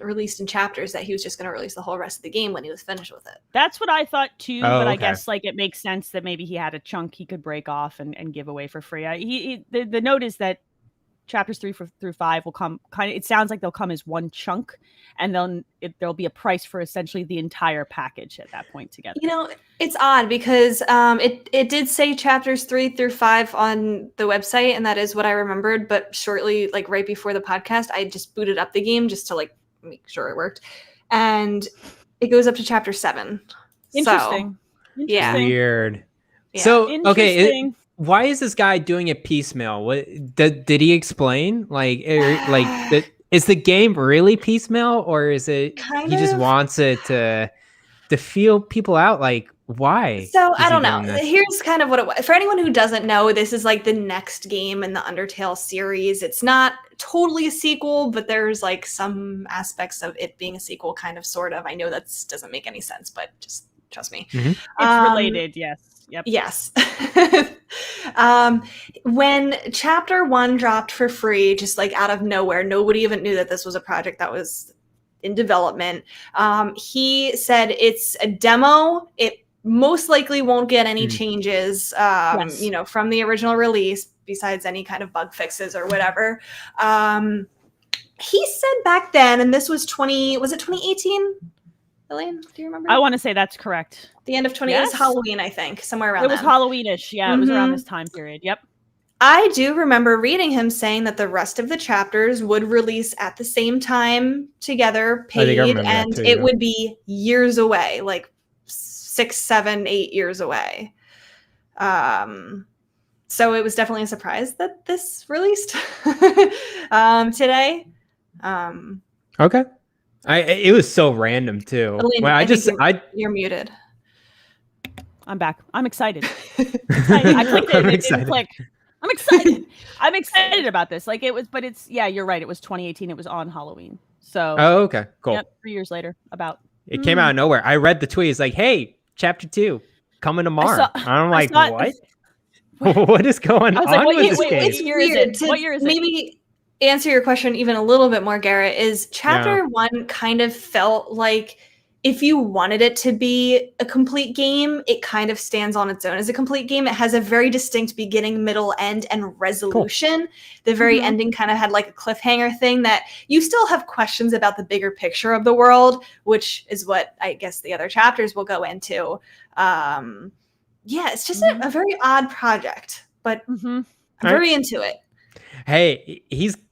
released in chapters, that he was just going to release the whole rest of the game when he was finished with it. That's what I thought too, but I guess it makes sense that maybe he had a chunk he could break off and give away for free. The note is that chapters 3 through 5 will come it sounds like they'll come as one chunk, and then there'll be a price for essentially the entire package at that point together. It's odd because it did say chapters 3 through 5 on the website, and that is what I remembered, but shortly, like right before the podcast, I just booted up the game just to make sure it worked, and it goes up to chapter 7. Interesting. Yeah. Weird. Yeah. So why is this guy doing it piecemeal? What did he explain? Is the game really piecemeal, or is it he just wants it to feel people out? Like, why? So I don't know. Here's kind of what it was. For anyone who doesn't know, this is like the next game in the Undertale series. It's not totally a sequel, but there's like some aspects of it being a sequel, kind of, sort of. I know that doesn't make any sense, but just trust me. It's related, yes. Yep. Yes. When Chapter 1 dropped for free, just like out of nowhere, nobody even knew that this was a project that was in development. He said it's a demo. It most likely won't get any changes, from the original release, besides any kind of bug fixes or whatever. He said back then, and this was 2018? Elaine, do you remember? I want to say that's correct. The end of 20 It was Halloween, I think, somewhere around. It was Halloweenish, yeah. It was around this time period. Yep. I do remember reading him saying that the rest of the chapters would release at the same time together, paid, and it would be years away, like 6, 7, 8 years away. So it was definitely a surprise that this released today. Okay. It was so random too. Elaine, you're muted. I'm back. I'm excited. I clicked it. It didn't click. I'm excited. I'm excited about this. You're right. It was 2018. It was on Halloween. So. Oh, okay. Cool. Yep, 3 years later. It came out of nowhere. I read the tweet. It's like, hey, chapter 2 coming tomorrow. I'm like, what? What is going on with this game? What year is it? Maybe answer your question even a little bit more, Garret. Is chapter 1 kind of felt like if you wanted it to be a complete game, it kind of stands on its own as a complete game. It has a very distinct beginning, middle, end, and resolution. Cool. The very ending kind of had like a cliffhanger thing that you still have questions about the bigger picture of the world, which is what I guess the other chapters will go into. Yeah, it's just a very odd project, but I'm very into it. Hey,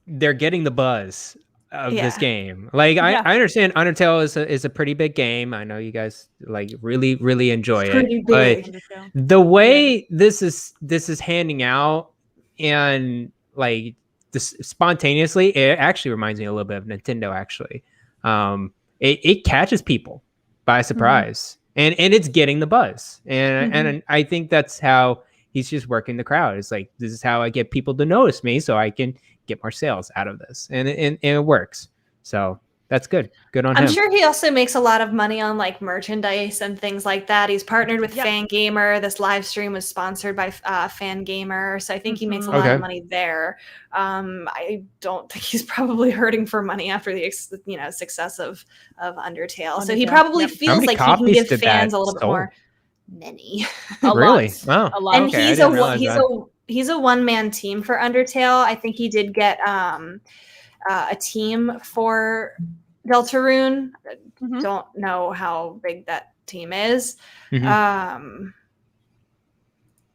they're getting the buzz of this game. Like I understand Undertale is a pretty big game. I know you guys like really enjoy it. But the way this is handing out and like this spontaneously, it actually reminds me a little bit of Nintendo actually. It catches people by surprise. And it's getting the buzz. And I think that's how he's just working the crowd. It's like, this is how I get people to notice me so I can get more sales out of this. And it works. So that's good. Good on him. I'm sure he also makes a lot of money on like merchandise and things like that. He's partnered with Fangamer. This live stream was sponsored by Fangamer. So I think he makes a lot of money there. I don't think he's probably hurting for money after the success of Undertale. So he probably feels like he can give fans a little bit more. Many. Really? Wow. A lot. And he's a one-man team for Undertale. I think he did get a team for Deltarune. Don't know how big that team is. I'm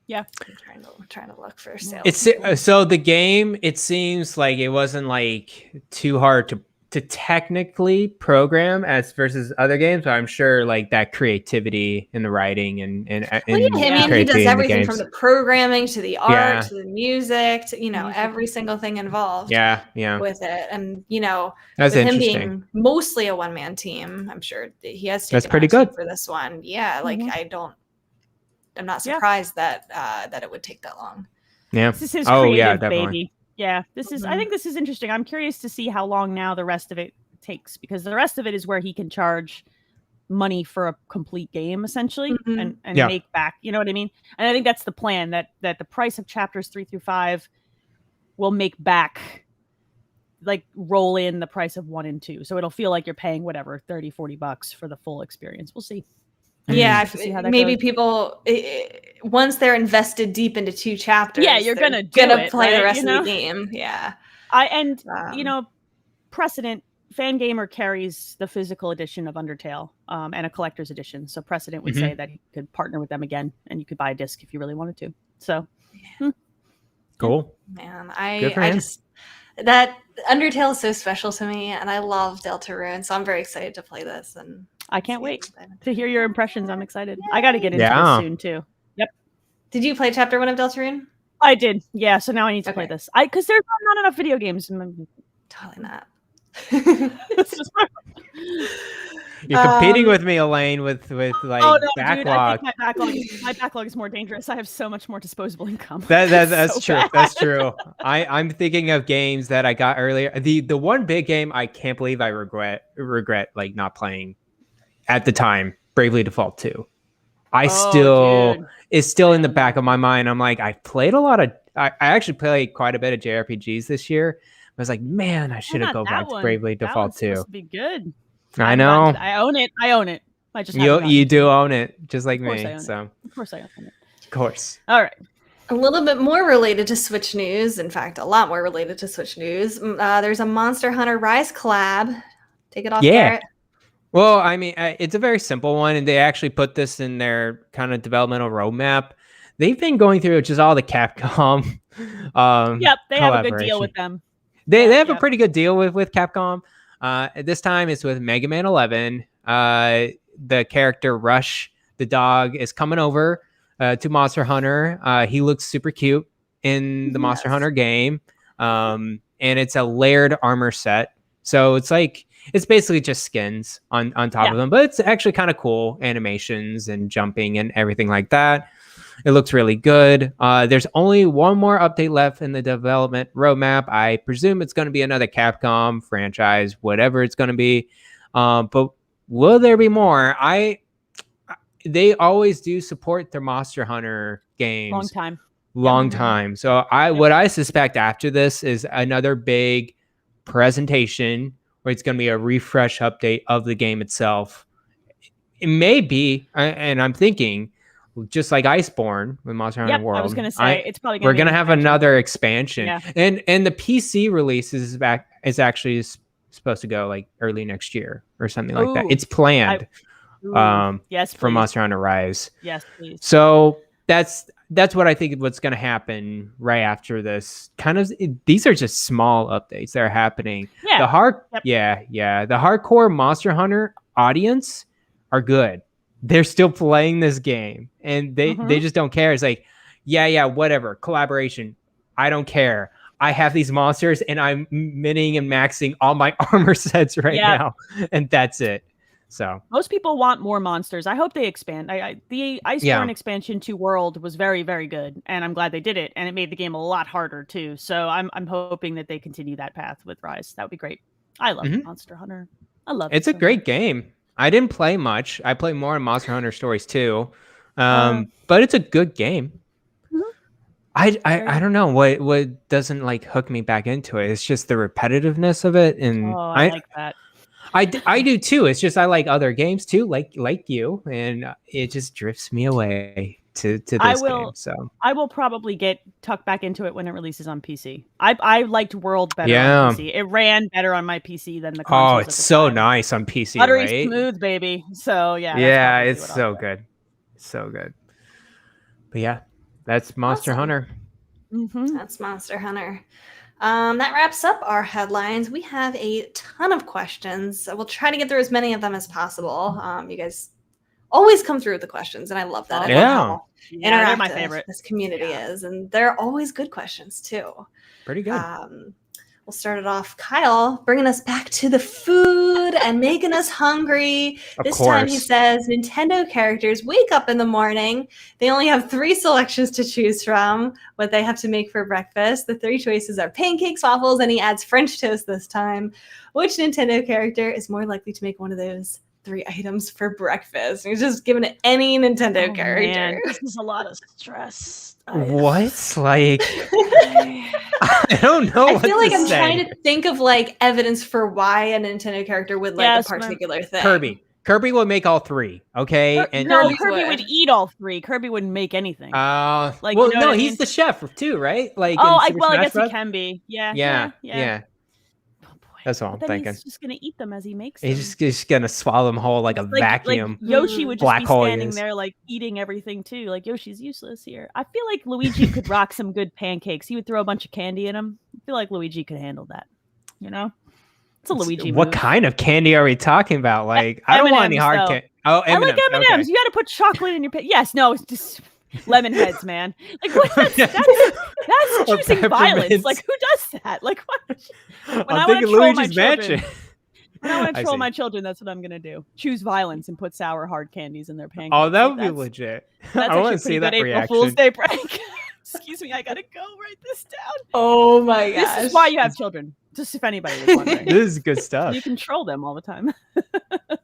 trying to look for sales. So the game, it seems like it wasn't like too hard to technically program as versus other games, but I'm sure like that creativity in the writing and he does everything from the programming to the art to the music to every single thing involved with it. And that's with him being mostly a one-man team, I'm sure he has taken that's pretty good for this one. I'm not surprised that it would take that long. This is his creative baby. Yeah, this is. I think this is interesting. I'm curious to see how long now the rest of it takes, because the rest of it is where he can charge money for a complete game essentially and make back. You know what I mean? And I think that's the plan. That the price of chapters 3 through 5 will make back, like roll in the price of 1 and 2. So it'll feel like you're paying whatever $30-$40 for the full experience. We'll see. Yeah, maybe people once they're invested deep into 2 chapters, you're gonna play the rest of the game. Precedent Fangamer carries the physical edition of Undertale and a collector's edition. So Precedent would say that you could partner with them again, and you could buy a disc if you really wanted to. So cool, man. I just that Undertale is so special to me, and I love Deltarune, so I'm very excited to play this. And I can't wait to hear your impressions. I'm excited. I got to get into this soon too. Yep. Did you play chapter 1 of Deltarune? I did. Yeah. So now I need to play this. Because there's not enough video games. Totally not. You're competing with me, Elaine, with backlog. Dude, I think my backlog is more dangerous. I have so much more disposable income. That's true. Bad. That's true. I'm thinking of games that I got earlier. The one big game I can't believe I regret like not playing at the time, Bravely Default 2. It's still in the back of my mind. I'm like, I played a lot of. I actually played quite a bit of JRPGs this year. I was like, man, I should have gone back to Bravely Default 2. Supposed to be good. I know. I own it. I just you do own it, just like me. So of course I own it. Of course. All right. A little bit more related to Switch news. In fact, a lot more related to Switch news. There's a Monster Hunter Rise collab. Take it off, Garret. Well, I mean, it's a very simple one, and they actually put this in their kind of developmental roadmap. They've been going through just all the Capcom. They have a good deal with them. They have a pretty good deal with Capcom. This time it's with Mega Man 11. The character Rush, the dog, is coming over to Monster Hunter. He looks super cute in the Monster Hunter game. And it's a layered armor set. So it's basically just skins on top of them, but it's actually kind of cool animations and jumping and everything like that. It looks really good. There's only one more update left in the development roadmap. I presume it's going to be another Capcom franchise, whatever it's going to be. But will there be more? They always do support their Monster Hunter games. Long time. So what I suspect after this is another big presentation where it's going to be a refresh update of the game itself. it may be, and I'm thinking, just like Iceborne with Monster Hunter World. I was gonna say it's probably we're gonna have another expansion, Yeah. and the PC release is actually supposed to go like early next year or something like that. It's planned. Yes, for please. Monster Hunter Rise. Yes, please. So that's what I think what's going to happen right after this. These are just small updates that are happening. Yeah. The hardcore Monster Hunter audience are good. They're still playing this game, and they just don't care. It's like, yeah, whatever, collaboration. I don't care. I have these monsters, and I'm mining and maxing all my armor sets right now, and that's it. So most people want more monsters. I hope they expand. The Iceborne expansion to World was very, very good, and I'm glad they did it. And it made the game a lot harder too. So I'm hoping that they continue that path with Rise. That would be great. I love Monster Hunter. I love it. It's a great game. I didn't play much. I played more in Monster Hunter Stories too, but it's a good game. I don't know what doesn't like hook me back into it. It's just the repetitiveness of it, and I like that. I do too. It's just I like other games too, like you, and it just drifts me away to this game. So I will probably get tucked back into it when it releases on PC. I liked World better on PC. It ran better on my PC than the consoles. Oh, it's so nice on PC, buttery right? smooth, baby. So yeah, it's so good, so good. But yeah, that's Monster Hunter. That's Monster Hunter. That wraps up our headlines. We have a ton of questions. We'll try to get through as many of them as possible. You guys always come through with the questions, and I love that. I love how interactive my favorite. This community is, and they're always good questions too. Pretty good. We'll start it off. Kyle, bringing us back to the food and making us hungry. This time he says, Nintendo characters wake up in the morning. They only have 3 selections to choose from, what they have to make for breakfast. The 3 choices are pancakes, waffles, and he adds French toast this time. Which Nintendo character is more likely to make one of those 3 items for breakfast? He's just giving it any Nintendo character. Man, this is a lot of stress. What? Like, I don't know. I feel like I'm trying to think of like evidence for why a Nintendo character would like a particular thing. Kirby will make all 3. Okay, Kirby would eat all 3. Kirby wouldn't make anything. He's the chef too, right? Like, I guess he can be. Yeah. That's all I'm thinking. He's just gonna eat them as he makes them. He's just gonna swallow them whole like a vacuum. Like Yoshi would just be standing there like eating everything too. Like Yoshi's useless here. I feel like Luigi could rock some good pancakes. He would throw a bunch of candy in them. I feel like Luigi could handle that. You know, it's a Luigi. What move. kind of candy are we talking about? Like, I don't want any hard candy. Oh, M&Ms. I like M&Ms. Okay. You got to put chocolate in your Yes, no, it's just lemon heads, man. Like what? That's choosing violence. Like who does that? Like what? When I'm thinking Luigi's Mansion. When I want to troll my children, that's what I'm gonna do. Choose violence and put sour hard candies in their pancakes. Oh, that would be legit. I want to see that reaction. April Fool's Day prank. Excuse me, I gotta go write this down. Oh my gosh. This is why you have children. Just if anybody was wondering. This is good stuff. You control them all the time.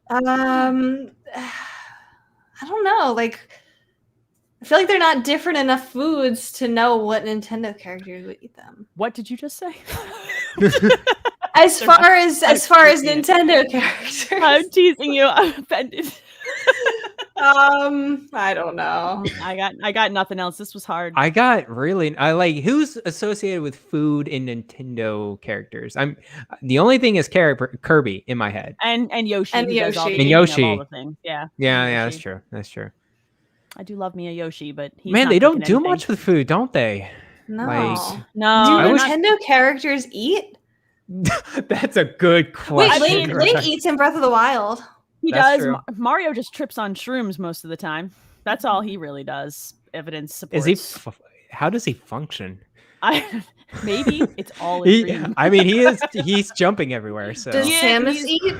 I don't know. Like, I feel like they're not different enough foods to know what Nintendo characters would eat them. What did you just say? As far as Nintendo characters. I'm teasing you. I'm offended. I don't know. I got nothing else. This was hard. I like who's associated with food in Nintendo characters. The only thing is Kirby in my head. And Yoshi. And Yoshi. And Yoshi. Yeah, that's true. That's true. I do love me a Yoshi, but he's man, not they don't do anything. much with food, don't they? No. No. Do Nintendo characters eat? That's a good question. Wait, Link eats in Breath of the Wild. He does. Mario just trips on shrooms most of the time. That's all he really does. Evidence supports. How does he function? Maybe it's all a dream. I mean, he's jumping everywhere. So does Samus eat?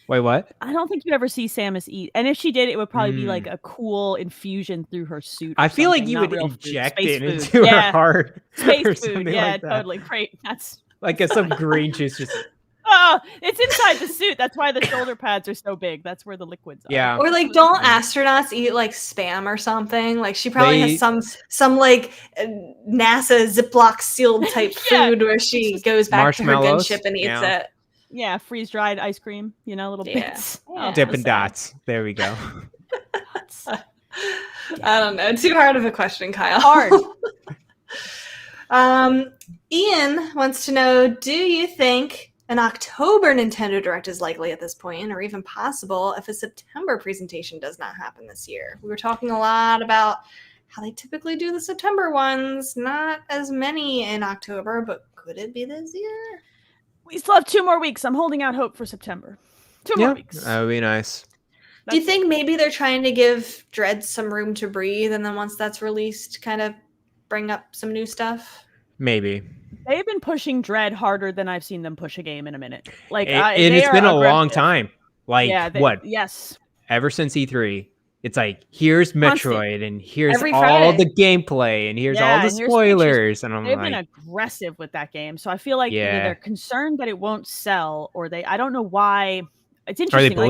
Wait, what? I don't think you ever see Samus eat. And if she did, it would probably be like a cool infusion through her suit. I feel like you would inject it into her heart. Space food, yeah, totally. Great. That's like some green juice just. Oh, it's inside the suit. That's why the shoulder pads are so big. That's where the liquids are. Yeah. Or like, don't astronauts eat like Spam or something? Like she probably has some like NASA Ziploc sealed type food where she goes back to her gunship and eats it. Yeah, freeze dried ice cream. Little bits. Yeah. Dippin' Dots. There we go. I don't know. Too hard of a question, Kyle. Hard. Ian wants to know, do you think an October Nintendo Direct is likely at this point, or even possible if a September presentation does not happen this year? We were talking a lot about how they typically do the September ones, not as many in October, but could it be this year? We still have 2 more weeks. I'm holding out hope for September. 2 more weeks. That would be nice. Do you think maybe they're trying to give Dread some room to breathe, and then once that's released, kind of bring up some new stuff? Maybe. They've been pushing Dread harder than I've seen them push a game in a minute. Like, it's been a long time. Like, what? Yes. Ever since E3. It's like, here's Metroid, and here's Every all Friday. the gameplay, and here's all the spoilers. And they've been aggressive with that game. So I feel like either they're concerned that it won't sell, or I don't know why. It's interesting. Or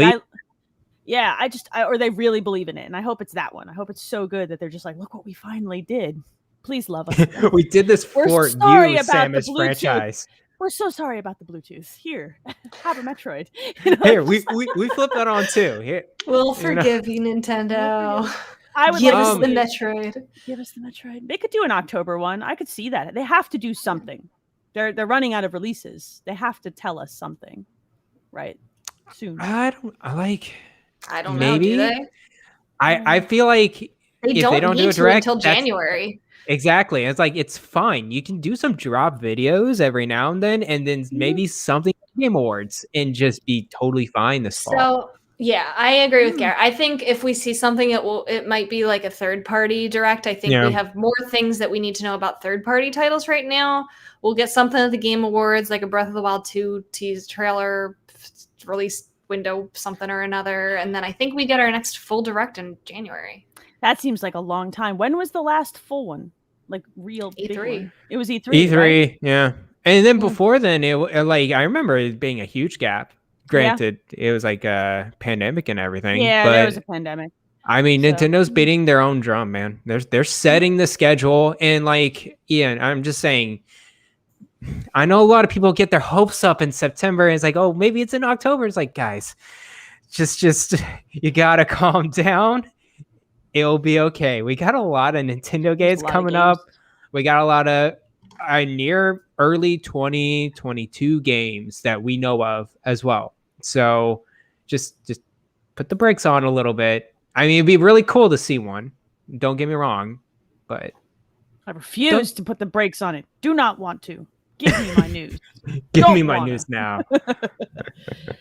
they really believe in it. And I hope it's that one. I hope it's so good that they're just like, look what we finally did. Please love us. We did this for you, Samus franchise. We're so sorry about the Bluetooth. Here, have a Metroid. Here, we flipped that on too. Here, we'll forgive you, Nintendo. I would give us the Metroid. Give us the Metroid. They could do an October one. I could see that. They have to do something. They're running out of releases. They have to tell us something, right? Soon. I don't know. Do they? I feel like they don't do a direct until January. Exactly. It's like, it's fine. You can do some drop videos every now and then maybe something Game Awards and just be totally fine this fall. So yeah, I agree with Garret. I think if we see something, it might be like a third-party direct. I think we have more things that we need to know about third-party titles right now. We'll get something at the Game Awards, like a Breath of the Wild 2 tease trailer, release window, something or another. And then I think we get our next full direct in January. That seems like a long time. When was the last full one? Like real E3. Big one? It was E3. E3, right? yeah. And then before then, I remember it being a huge gap. Granted, it was like a pandemic and everything. Yeah, but there was a pandemic. I mean, Nintendo's beating their own drum, man. They're setting the schedule, and like Ian, I'm just saying. I know a lot of people get their hopes up in September, and it's like, oh, maybe it's in October. It's like, guys, just you gotta calm down. It'll be okay. We got a lot of Nintendo games coming up. We got a lot of near early 2022 games that we know of as well. So just put the brakes on a little bit. I mean, it'd be really cool to see one. Don't get me wrong, but I refuse to put the brakes on it. Do not want to. Give me my news. Give me my news now.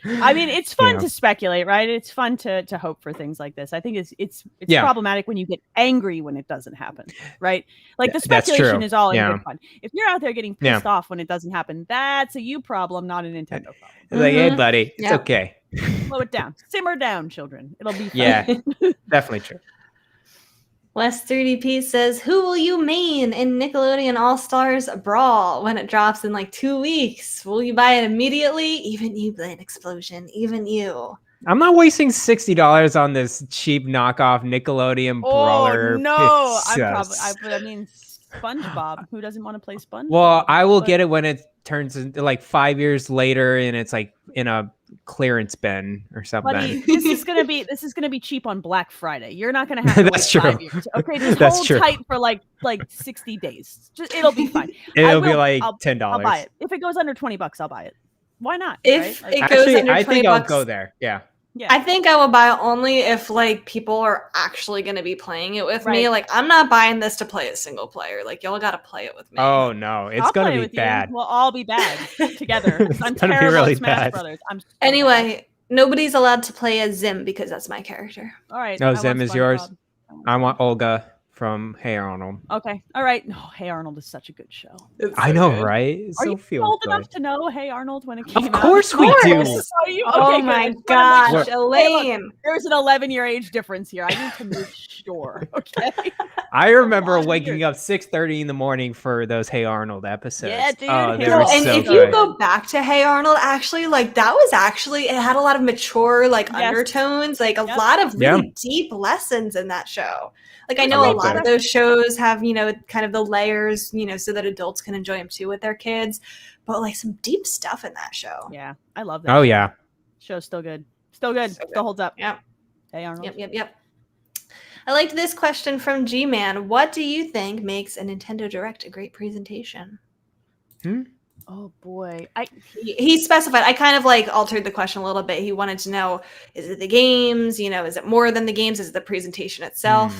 I mean, it's fun to speculate, right? It's fun to hope for things like this. I think it's problematic when you get angry when it doesn't happen, right? Like the speculation is all in good fun. If you're out there getting pissed off when it doesn't happen, that's a you problem, not a Nintendo problem. Like, hey, buddy, it's okay. Slow it down. Simmer down, children. It'll be fun. Yeah, definitely true. West 3DP says, who will you main in Nickelodeon All-Stars Brawl when it drops in like 2 weeks? Will you buy it immediately? Even you, Blade Explosion. Even you. I'm not wasting $60 on this cheap knockoff Nickelodeon brawler. Oh, no. I mean, SpongeBob. Who doesn't want to play SpongeBob? Well, I will get it when it turns into like 5 years later and it's like in a clearance bin or something. Buddy, this is gonna be cheap on Black Friday. You're not gonna have to That's wait true. 5 years. Okay, just That's hold true. tight for like 60 days. It'll be fine. It'll be like $10. I'll buy it. If it goes under $20, I'll buy it. Why not? If right? it goes under $20, I think I'll go there. Yeah. Yeah. I think I will buy it only if like people are actually going to be playing it with me. Like, I'm not buying this to play it single player. Like, y'all got to play it with me. Oh no, it's going to be bad. We'll all be bad together. I'm gonna be terrible really at Smash bad. Brothers. Anyway, nobody's allowed to play as Zim because that's my character. All right. No, Zim is yours. I want Olga from Hey Arnold. Okay. All right. No, Hey Arnold is such a good show. I know, right? It's Are so you feel old good. enough to know Hey Arnold when it came out? Of course we do. Are you? Oh Okay, my good. gosh, Hey, Elaine. look, there's an 11-year age difference here. I need to make sure. Okay. I remember waking up 6:30 in the morning for those Hey Arnold episodes. Yeah, dude. Oh, they No, were And so if good. you go back to Hey Arnold, actually, like that was actually, it had a lot of mature like undertones, like a lot of really deep lessons in that show. Like I know a lot of those shows have, kind of the layers, so that adults can enjoy them too with their kids. but like some deep stuff in that show. Yeah, I love that. Oh yeah. Show's still good. Still good. Still holds up. Yep. Hey, Arnold. Yep. I liked this question from G-Man. What do you think makes a Nintendo Direct a great presentation? Oh boy. He specified, I kind of like altered the question a little bit. He wanted to know, is it the games? You know, is it more than the games? Is it the presentation itself?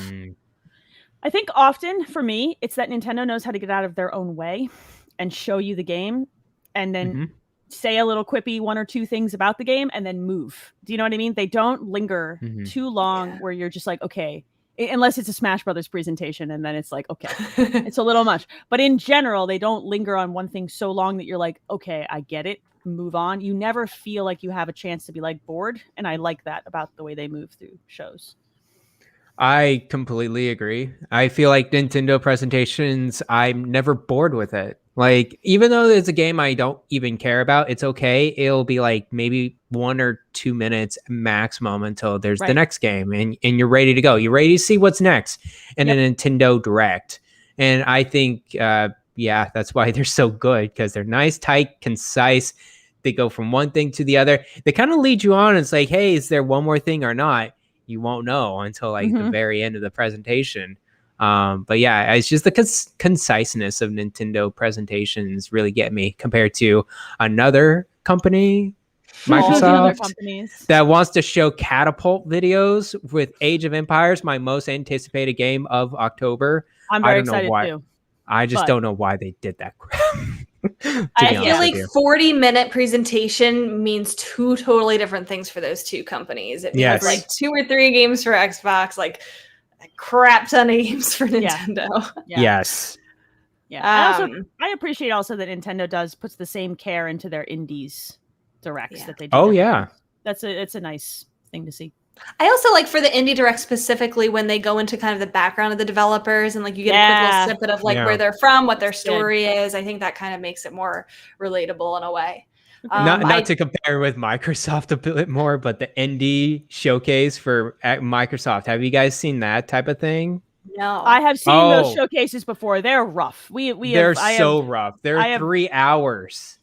I think often for me, it's that Nintendo knows how to get out of their own way and show you the game and then say a little quippy 1 or 2 things about the game and then move. Do you know what I mean? They don't linger too long where you're just like, okay, unless it's a Smash Brothers presentation, and then it's like, okay, it's a little much. But in general, they don't linger on one thing so long that you're like, okay, I get it, move on. You never feel like you have a chance to be like bored, and I like that about the way they move through shows. I completely agree. I feel like Nintendo presentations, I'm never bored with it. Like, even though it's a game I don't even care about, it's okay. It'll be like maybe 1 or 2 minutes maximum until there's the next game and you're ready to go. You're ready to see what's next in a Nintendo Direct. And I think, that's why they're so good, because they're nice, tight, concise. They go from one thing to the other. They kind of lead you on. It's like, hey, is there one more thing or not? You won't know until like the very end of the presentation. But yeah, it's just the conciseness of Nintendo presentations really get me compared to another company, Microsoft, that wants to show catapult videos with Age of Empires, my most anticipated game of October. I'm very excited too. I just don't know why they did that crap. I feel like 40-minute presentation means 2 totally different things for those 2 companies. It means like 2 or 3 games for Xbox, like a crap ton of games for Nintendo. Yeah. Yes. Yeah. I appreciate also that Nintendo puts the same care into their indies directs that they do. Oh yeah. It's a nice thing to see. I also like for the Indie Direct specifically when they go into kind of the background of the developers and like you get a quick little snippet of like where they're from, what their story is. I think that kind of makes it more relatable in a way. Not to compare with Microsoft a bit more, but the indie showcase for Microsoft. Have you guys seen that type of thing? No, I have seen those showcases before. They're rough. They're so rough. They're 3 hours,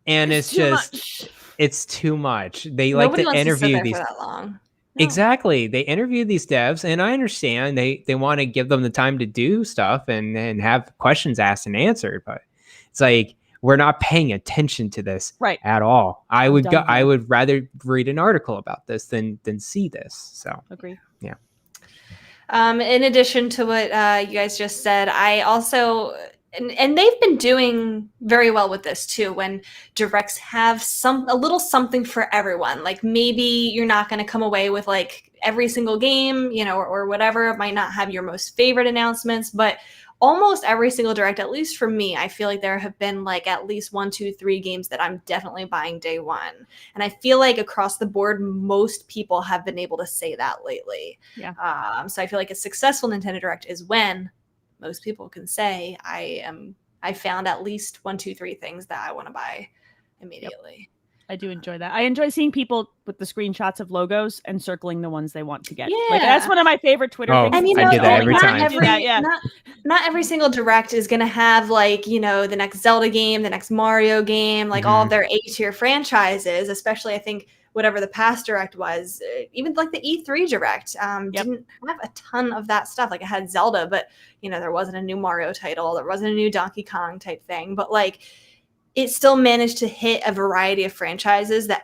and it's too much. They like to interview these. For that long. No. Exactly. They interview these devs, and I understand they want to give them the time to do stuff and have questions asked and answered, but it's like we're not paying attention to this at all. I would rather read an article about this than see this. So agree. Yeah. In addition to what you guys just said, I also and they've been doing very well with this too, when directs have a little something for everyone. Like maybe you're not going to come away with like every single game, you know, or whatever. It might not have your most favorite announcements, but almost every single direct, at least for me, I feel like there have been like at least 1, 2, 3 games that I'm definitely buying day one. And I feel like across the board, most people have been able to say that lately. Yeah. So I feel like a successful Nintendo Direct is when most people can say I found at least 1, 2, 3 things that I want to buy immediately. Yep. I do enjoy that. I enjoy seeing people with the screenshots of logos and circling the ones they want to get. Yeah. Like that's one of my favorite Twitter things. And you know, I do that every time. Not every single direct is going to have like, you know, the next Zelda game, the next Mario game, like all of their A-tier franchises, especially I think whatever the past direct was, even like the E3 direct didn't have a ton of that stuff. Like it had Zelda, but you know, there wasn't a new Mario title, there wasn't a new Donkey Kong type thing, but like it still managed to hit a variety of franchises that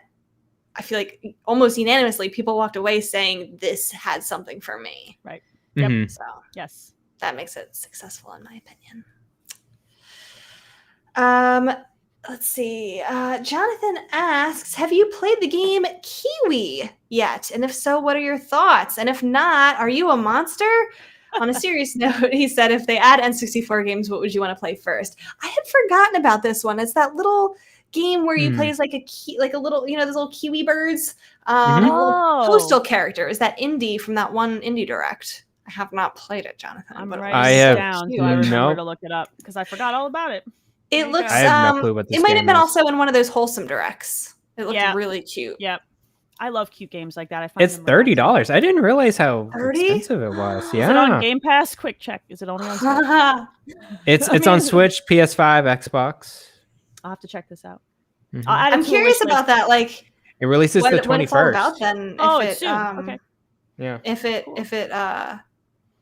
I feel like almost unanimously people walked away saying this had something for me. Right. Yep. So yes, that makes it successful in my opinion. Let's see. Jonathan asks, have you played the game Kiwi yet? And if so, what are your thoughts? And if not, are you a monster? On a serious note, he said, if they add N64 games, what would you want to play first? I had forgotten about this one. It's that little game where you play as like a little, you know, those little kiwi birds, little postal characters, that indie from that one indie direct. I have not played it, Jonathan. I have down. I remember to look it up because I forgot all about it. It looks. I have no clue what this it might have been is. Also in one of those wholesome directs. It looked really cute. Yep. I love cute games like that. I find it's $30. I didn't realize how expensive it was. Yeah. Is it on Game Pass? Quick check. Is it only on Switch? It's on Switch, PS5, Xbox. I'll have to check this out. Mhm. I'll add it I'm to a curious wish list. about that. Like, It releases the what it's all 21st. about then? Oh, if it's it, soon. Okay. Yeah. If it Cool.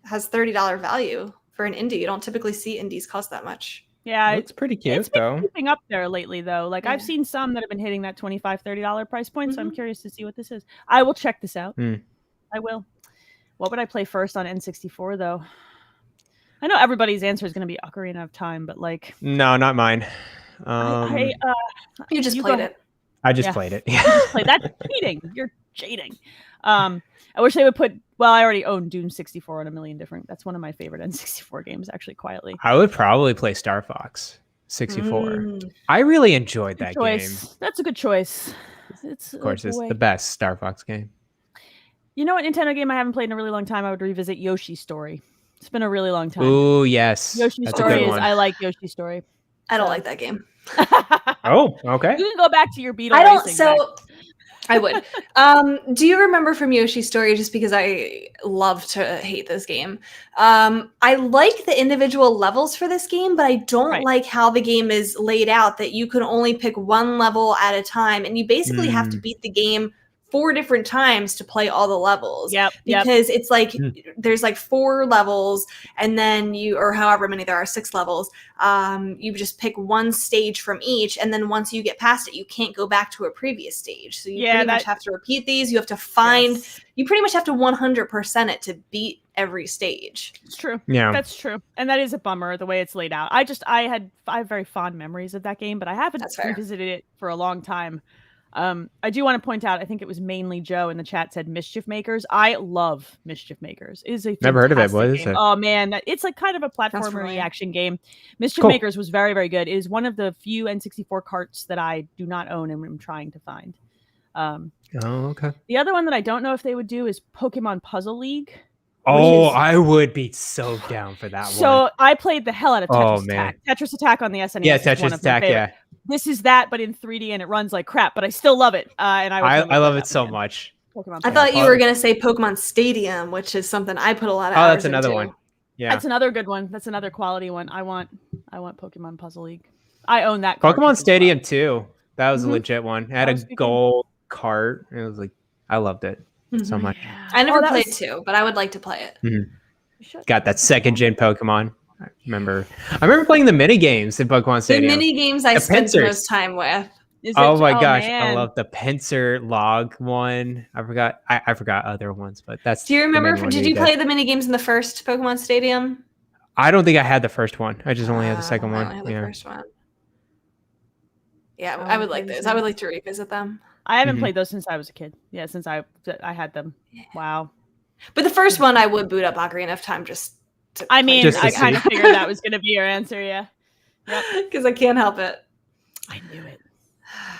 has $30 value for an indie, you don't typically see indies cost that much. Yeah, It looks pretty cute it's been though. keeping up there lately, though. Like I've Yeah. seen some that have been hitting that $25-$30 price point, so I'm Mhm. curious to see what this is. I will check this out. Mm. I will. What would I play first on N64 though? I know everybody's answer is going to be Ocarina of Time, but like, No, not mine. You just you played go- it. I just yeah. played it. you just play. That's cheating. You're cheating. I wish they would put. Well, I already own Doom 64 on a million different. That's one of my favorite N64 games, actually. Quietly. I would probably play Star Fox 64. Mm. I really enjoyed that Choice. game. That's a good choice. It's Of course, it's the best Star Fox game. You know what Nintendo game I haven't played in a really long time? I would revisit Yoshi's Story. It's been a really long time. Ooh, yes. Yoshi's That's Story a good is. one. I like Yoshi's Story. I don't like that game. Oh, okay. You can go back to your Beetle I don't. racing. So I would. Do you remember from Yoshi's Story? Just because I love to hate this game. I like the individual levels for this game, but I don't like how the game is laid out. That you can only pick one level at a time, and you basically have to beat the game 4 different times to play all the levels. Yep. Because it's like there's like 4 levels, and then or however many there are, 6 levels. You just pick one stage from each, and then once you get past it, you can't go back to a previous stage. So you pretty much have to repeat these. You have to find. Yes. You pretty much have to 100% it to beat every stage. It's true. Yeah. That's true. And that is a bummer the way it's laid out. I have very fond memories of that game, but I haven't revisited it for a long time. I do want to point out, I think it was mainly Joe in the chat said Mischief Makers. I love Mischief Makers. It is a Never heard of it. What fantastic is game. it? Oh man, it's like kind of a platformer action game. Mischief Makers was very, very good. It is one of the few N64 carts that I do not own and I'm trying to find. Oh, okay. The other one that I don't know if they would do is Pokemon Puzzle League. Oh, I would be so down for that one. So I played the hell out of Tetris Attack. Tetris Attack on the SNES. Yeah, Tetris Attack, yeah. This is that, but in 3D, and it runs like crap, but I still love it. And I love it so much. I thought you were going to say Pokemon Stadium, which is something I put a lot of hours that's another into. one. Yeah. That's another good one. That's another quality one. I want Pokemon Puzzle League. I own that. Pokemon Stadium too. That was a legit one. It had a gold cart. It was like, I loved it so much. I never played 2, but I would like to play it. Mm-hmm. Got that 2nd gen Pokemon. I remember playing the mini games in Pokemon Stadium. The mini games I spent the most time with. Oh my gosh, man. I love the pincer log one. I forgot other ones, but that's. Do you remember? Did you play the mini games in the first Pokemon Stadium? I don't think I had the first one. I just only had the second one. I only had the first one. Yeah, I would like those. I would like to revisit them. I haven't played those since I was a kid. Yeah, since I had them. Yeah. Wow. But the first one, I would boot up Ocarina of Time just. I kind of figured that was going to be your answer. Yeah. Because I can't help it. I knew it.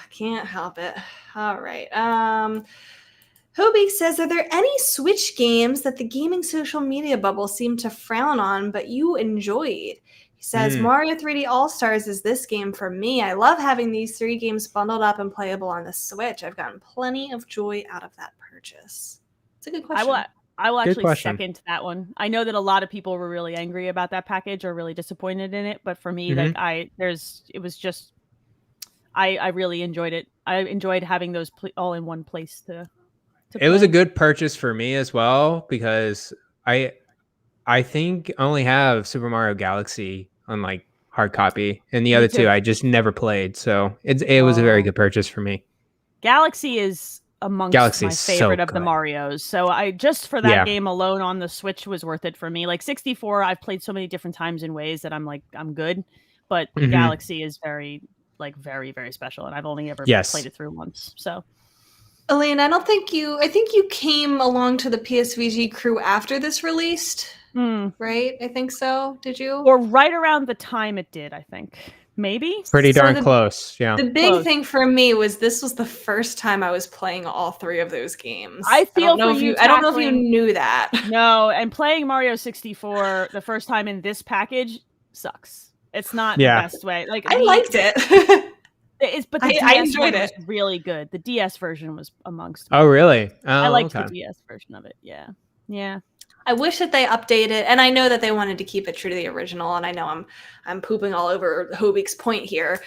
Can't help it. All right. Hobie says, are there any Switch games that the gaming social media bubble seemed to frown on, but you enjoyed? He says, Mario 3D All-Stars is this game for me. I love having these 3 games bundled up and playable on the Switch. I've gotten plenty of joy out of that purchase. It's a good question. I will actually second that one. I know that a lot of people were really angry about that package or really disappointed in it, but for me, I really enjoyed it. I enjoyed having those all in one place to It was a good purchase for me as well because I think I only have Super Mario Galaxy on like hard copy, and the other 2 I just never played. So it was a very good purchase for me. Galaxy is amongst my favorite of the Marios. So I just for that game alone on the Switch was worth it for me. Like 64, I've played so many different times in ways that I'm like, I'm good. But Galaxy is very, very, very special. And I've only ever played it through once. So Elaine, I think you came along to the PSVG crew after this released. Right? I think so. Did you? Or right around the time it did, I think. Maybe pretty darn close. Yeah. The big thing for me was this was the first time I was playing all 3 of those games. I don't know if you knew that. No, and playing Mario 64 the first time in this package sucks. It's not the best way. Like I liked it. But the DS enjoyed it. Was really good. The DS version was amongst. Oh, really? I liked the DS version of it. Yeah. I wish that they updated, and I know that they wanted to keep it true to the original, and I know I'm pooping all over Hobie's point here.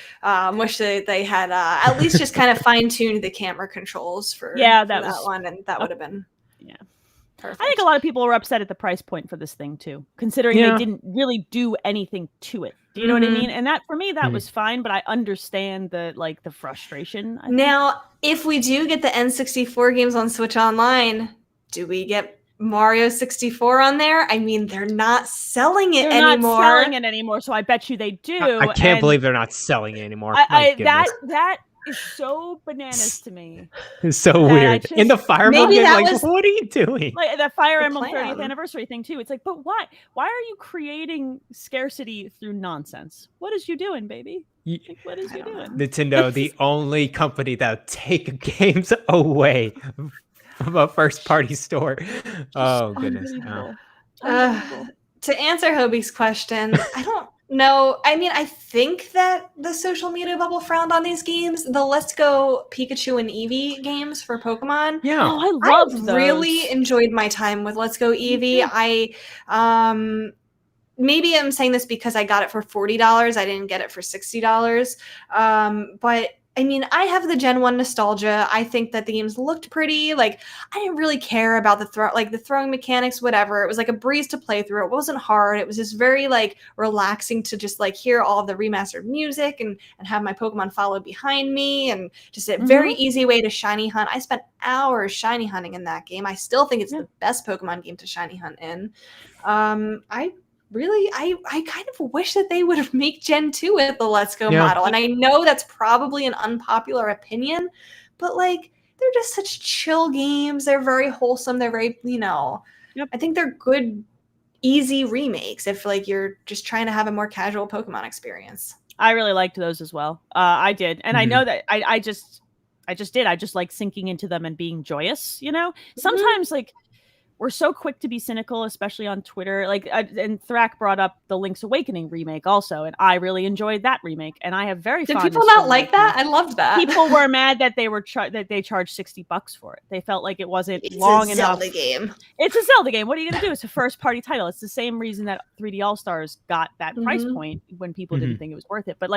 Wish that they had at least just kind of fine-tuned the camera controls for that one, and that would have been perfect. I think a lot of people were upset at the price point for this thing too, considering they didn't really do anything to it. Do you know what I mean? And that for me, that was fine, but I understand the frustration. Now, if we do get the N64 games on Switch Online, do we get Mario 64 on there? I mean, they're not selling it anymore. So I bet you they do. I can't believe they're not selling it anymore. That is so bananas to me. It's so weird. In the Fire Emblem game, what are you doing? Like the Fire Emblem 30th anniversary thing too. It's like, but why? Why are you creating scarcity through nonsense? What is you doing, baby? What is you doing? Nintendo, the only company that take games away from a first-party store. Oh goodness! To answer Hobie's question, I don't know. I mean, I think that the social media bubble frowned on these games. The Let's Go Pikachu and Eevee games for Pokemon. Yeah, I really enjoyed my time with Let's Go Eevee. Maybe I'm saying this because I got it for $40. I didn't get it for $60. But I mean, I have the Gen 1 nostalgia. I think that the games looked pretty. Like, I didn't really care about the throwing mechanics, whatever. It was like a breeze to play through. It wasn't hard. It was just very relaxing to just hear all of the remastered music and have my Pokemon follow behind me, and just a very easy way to shiny hunt. I spent hours shiny hunting in that game. I still think it's the best Pokemon game to shiny hunt in. I kind of wish that they would make Gen 2 with the Let's Go model. And I know that's probably an unpopular opinion, but they're just such chill games. They're very wholesome. They're very, I think they're good, easy remakes if you're just trying to have a more casual Pokemon experience. I really liked those as well. I did. And I know that I just did. I just like sinking into them and being joyous, Sometimes we're so quick to be cynical, especially on Twitter. And Thrack brought up the Link's Awakening remake also, and I really enjoyed that remake. And I have very. Did people not like that? I loved that. People were mad that they were that they charged $60 for it. They felt like it wasn't long enough. It's a Zelda game. It's a Zelda game. What are you gonna do? It's a first-party title. It's the same reason that 3D All-Stars got that price point when people didn't think it was worth it. But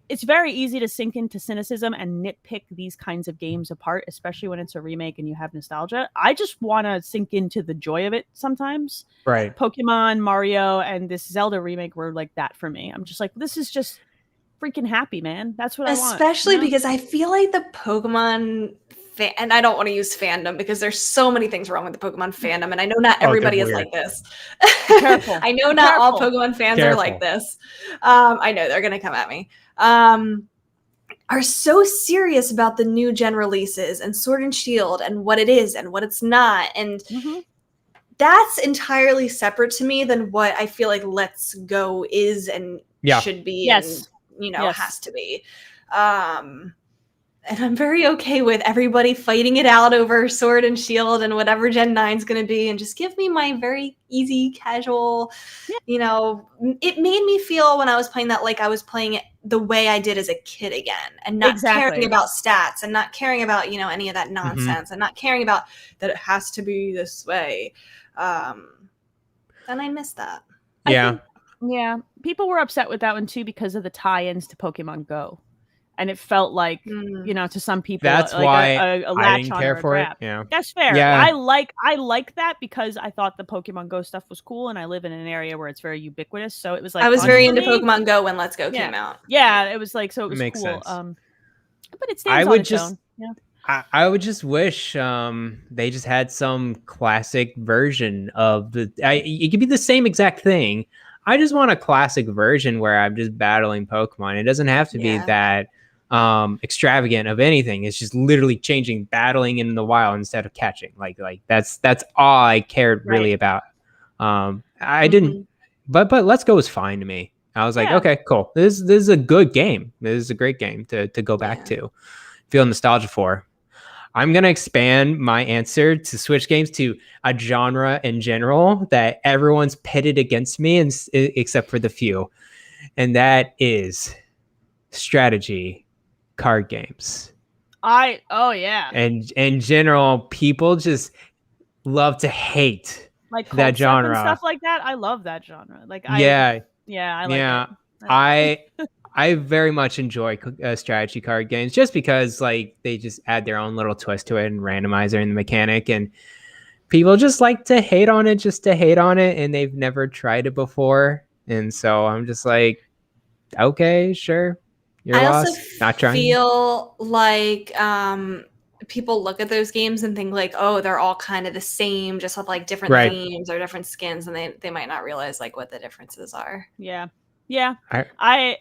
it's very easy to sink into cynicism and nitpick these kinds of games apart, especially when it's a remake and you have nostalgia. I just want to sink into the joy of it sometimes. Right. Pokemon, Mario, and this Zelda remake were like that for me. I'm just like, this is just freaking happy, man. That's what I want. Especially because I feel like the Pokemon and I don't want to use fandom because there's so many things wrong with the Pokemon fandom, and I know not everybody is like this. Careful. I know not all Pokemon fans are like this. I know they're gonna come at me. Are so serious about the new gen releases and Sword and Shield and what it is and what it's not, and that's entirely separate to me than what I feel like Let's Go is and should be and has to be. And I'm very okay with everybody fighting it out over Sword and Shield and whatever Gen 9 is going to be, and just give me my very easy, casual, it made me feel when I was playing that like I was playing it the way I did as a kid again, and not caring about stats and not caring about, any of that nonsense and not caring about that it has to be this way. And I miss that. People were upset with that one too because of the tie-ins to Pokemon Go. And it felt like, to some people, that's why I didn't care for it. Yeah, that's fair. Yeah. I like that because I thought the Pokemon Go stuff was cool, and I live in an area where it's very ubiquitous. So it was like I was very into Pokemon Go when Let's Go came out. Yeah, it was so it was Makes cool. Sense. But it stands on its own. Yeah. I would just wish they just had some classic version of it could be the same exact thing. I just want a classic version where I'm just battling Pokemon. It doesn't have to be that extravagant of anything. It's just literally changing battling in the wild instead of catching. Like that's all I cared really about. I didn't, but Let's Go was fine to me. I was like, okay, cool. This is a good game. This is a great game to go back to, feel nostalgia for. I'm going to expand my answer to Switch games to a genre in general that everyone's pitted against me, except for the few. And that is strategy card games. And in general, people just love to hate Like Cold that Step and genre. stuff like that. I love that genre. Like I like it. I very much enjoy strategy card games just because like they just add their own little twist to it and randomizer and the mechanic, and people just like to hate on it just to hate on it, and they've never tried it before, and so I'm just like, okay, sure, you're lost. Not trying. Feel like people look at those games and think like, oh, they're all kind of the same, just with like different themes or different skins, and they might not realize like what the differences are. Yeah. I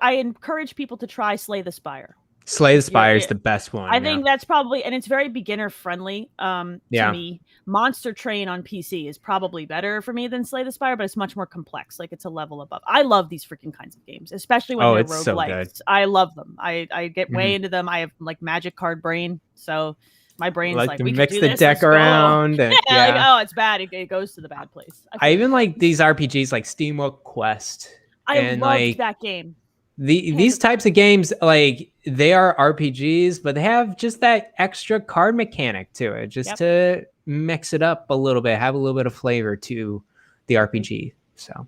encourage people to try Slay the Spire. Slay the Spire is the best one. I think that's probably, and it's very beginner friendly to me. Monster Train on PC is probably better for me than Slay the Spire, but it's much more complex. Like it's a level above. I love these freaking kinds of games, especially when they're roguelikes. So I love them. I get way into them. I have like magic card brain, so my brain's like we mix can do the this, deck around. And, like, oh, it's bad. It goes to the bad place. I even like these RPGs like SteamWorld Quest. I loved that game. These types of games, like they are RPGs, but they have just that extra card mechanic to it, just to mix it up a little bit, have a little bit of flavor to the RPG. So,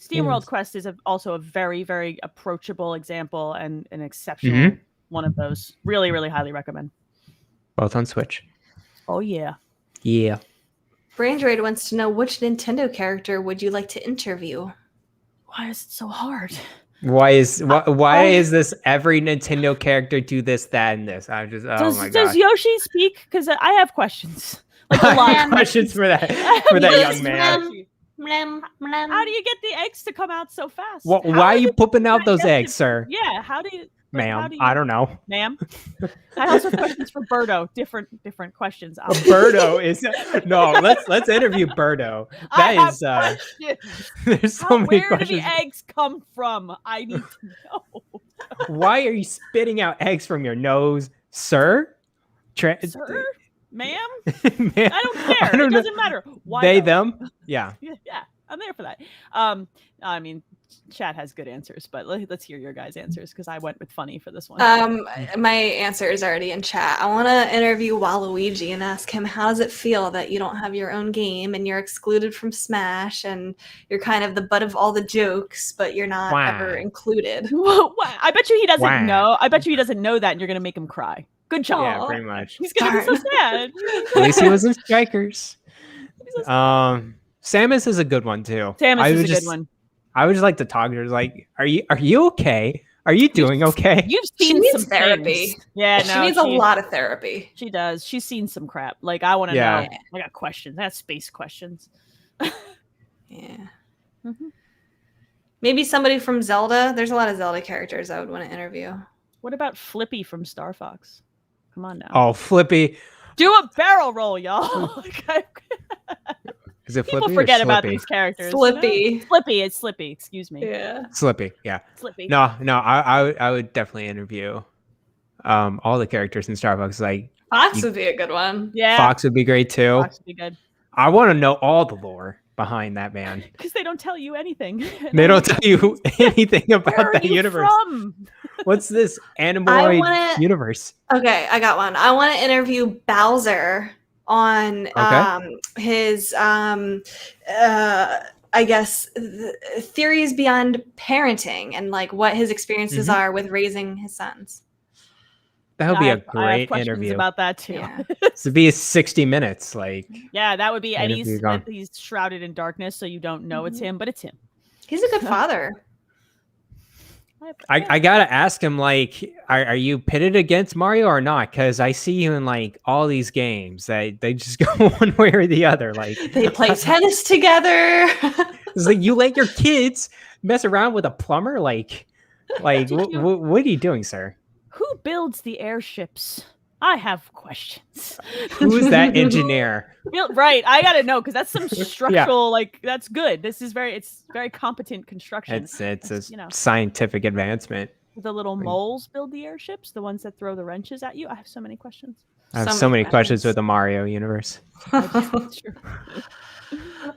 SteamWorld Quest is also a very, very approachable example and an exceptional one of those. Really, really highly recommend. Both on Switch. Oh yeah. Yeah. Brandroid wants to know, which Nintendo character would you like to interview? Why is it so hard? Why is this every Nintendo character do this, that, and this? I'm just does Yoshi speak? Because I have questions. Like a lot of questions for that young man. How do you get the eggs to come out so fast? Why are you pooping out those eggs, sir? Yeah, how do you? Ma'am, I don't know. Ma'am, I also have questions for Birdo. Different questions. Birdo is no. Let's interview Birdo. There's so many questions. Where do the eggs come from? I need to know. Why are you spitting out eggs from your nose, sir? Sir, ma'am? I don't care. It doesn't matter. Why they them? Yeah. Yeah, I'm there for that. I mean, chat has good answers, but let's hear your guys' answers because I went with funny for this one. My answer is already in chat. I want to interview Waluigi and ask him, how does it feel that you don't have your own game and you're excluded from Smash and you're kind of the butt of all the jokes, but you're not ever included? I bet you he doesn't know. I bet you he doesn't know that, and you're gonna make him cry. Good job. Yeah, pretty much. He's gonna be so sad. At least he was in Strikers. Samus is a good one too. Samus is a good one. I would just like to talk to her. Like, are you okay? Are you doing okay? You've seen some therapy. Things. Yeah, she needs a lot of therapy. She does. She's seen some crap. Like, I want to know. I got questions. I got space questions. Yeah. Mm-hmm. Maybe somebody from Zelda. There's a lot of Zelda characters I would want to interview. What about Flippy from Star Fox? Come on now. Oh, Flippy. Do a barrel roll, y'all. Is it People Flippy forget or about these characters. Slippy. You know? Slippy. It's Slippy. Excuse me. Yeah. Slippy. Yeah. Slippy. No. I would definitely interview all the characters in Star Fox. Like Fox would be a good one. Yeah. Fox would be great too. Fox would be good. I want to know all the lore behind that man. Because they don't tell you anything. They don't tell you anything about that universe. From? What's this Animoid universe? Okay, I got one. I want to interview Bowser on his I guess theories beyond parenting and like what his experiences are with raising his sons. That would be a great I have questions interview about that too. Yeah. To be 60 minutes, like that would be. And he's shrouded in darkness, so you don't know it's him, but it's him. He's a good father. I gotta ask him, like, are you pitted against Mario or not? Because I see you in like all these games that they just go one way or the other. Like they play tennis together. It's like you let your kids mess around with a plumber. Like what are you doing, sir? Who builds the airships? I have questions. Who's that engineer? Right, I gotta know because that's some structural. Like that's good. It's very competent construction. It's a scientific advancement. The little moles build the airships. The ones that throw the wrenches at you. I have so many questions. I have so many questions with the Mario universe.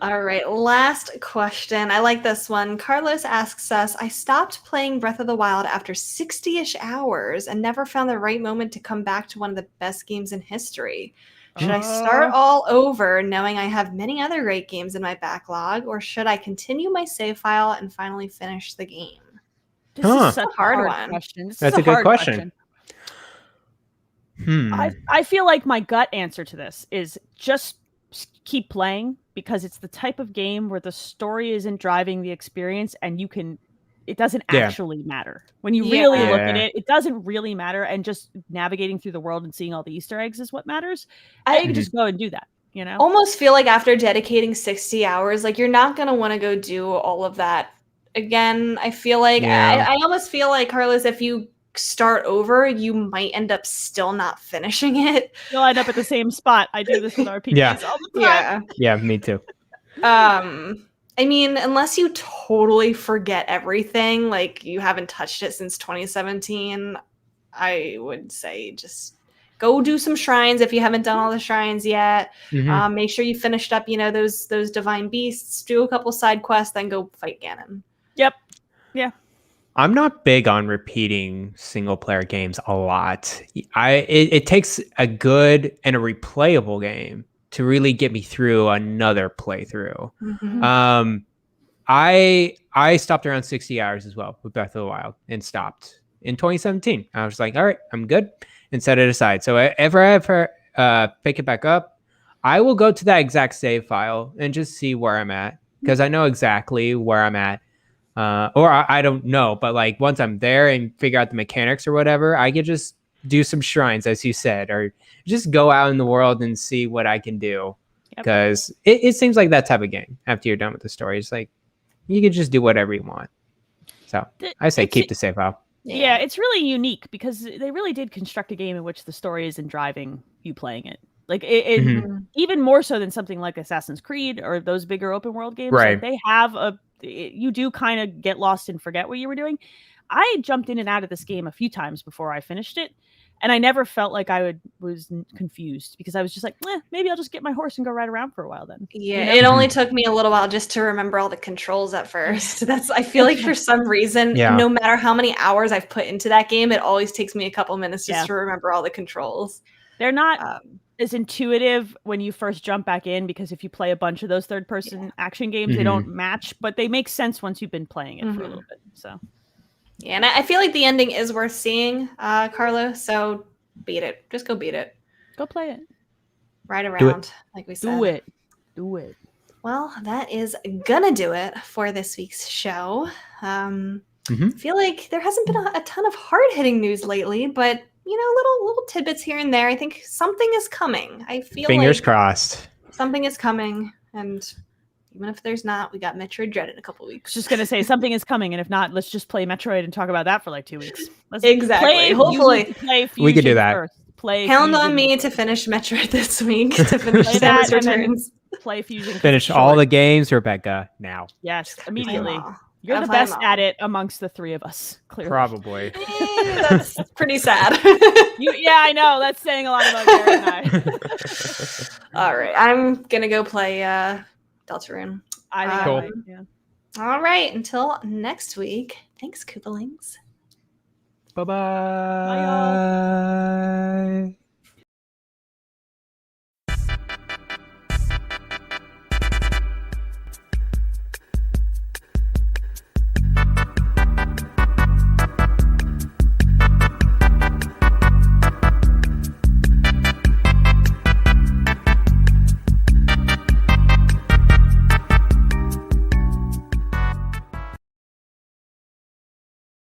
All right, last question. I like this one. Carlos asks us, I stopped playing Breath of the Wild after 60-ish hours and never found the right moment to come back to one of the best games in history. Should I start all over knowing I have many other great games in my backlog, or should I continue my save file and finally finish the game? This is such a hard one. question. That's a good question. I feel like my gut answer to this is just keep playing, because it's the type of game where the story isn't driving the experience, and it doesn't actually matter. When you really look at it, it doesn't really matter, and just navigating through the world and seeing all the Easter eggs is what matters. I can just go and do that, Almost feel like after dedicating 60 hours, like you're not going to want to go do all of that again. I feel like I almost feel like, Carlos, if you start over, you might end up still not finishing it. You'll end up at the same spot. I do this with RPGs all the time. Yeah, me too. I mean, unless you totally forget everything, like you haven't touched it since 2017, I would say just go do some shrines if you haven't done all the shrines yet. Make sure you finished up, those divine beasts, do a couple side quests, then go fight Ganon. Yep. Yeah. I'm not big on repeating single player games a lot. It takes a good and a replayable game to really get me through another playthrough. I stopped around 60 hours as well with Breath of the Wild and stopped in 2017. I was like, all right, I'm good, and set it aside. So if I ever pick it back up, I will go to that exact save file and just see where I'm at, because I know exactly where I'm at. Or I don't know, but like once I'm there and figure out the mechanics or whatever, I could just do some shrines, as you said, or just go out in the world and see what I can do. Because it seems like that type of game. After you're done with the story, it's like you can just do whatever you want. So I say keep the save file. Yeah, it's really unique because they really did construct a game in which the story isn't driving you playing it. Like even more so than something like Assassin's Creed or those bigger open world games. Right. Like they have you do kind of get lost and forget what you were doing. I jumped in and out of this game a few times before I finished it, and I never felt like I was confused, because I was just like, maybe I'll just get my horse and go ride around for a while then. Yeah, it only took me a little while just to remember all the controls at first. I feel like for some reason, no matter how many hours I've put into that game, it always takes me a couple minutes just to remember all the controls. They're not as intuitive when you first jump back in, because if you play a bunch of those third-person action games, they don't match, but they make sense once you've been playing it for a little bit. So, yeah, and I feel like the ending is worth seeing, Carlo. So beat it. Just go beat it. Go play it. Ride around, like we said. Do it. Well, that is gonna do it for this week's show. I feel like there hasn't been a ton of hard-hitting news lately, but little tidbits here and there. I think something is coming. I feel fingers like crossed. Something is coming, and even if there's not, we got Metroid Dread in a couple weeks. Just gonna say something is coming, and if not, let's just play Metroid and talk about that for like 2 weeks. Exactly. Hopefully, we could do that. First. Count on me to finish Metroid this week. To finish Samus Returns. Play Fusion. Finish all the games, Rebecca. Now. Yes, immediately. You're the best at it amongst the three of us, clearly. Probably. That's pretty sad. Yeah, I know. That's saying a lot about Garret and I. All right. I'm going to go play Deltarune. I think cool. Yeah. All right. Until next week. Thanks, Koopalings. Bye-bye. Bye, y'all.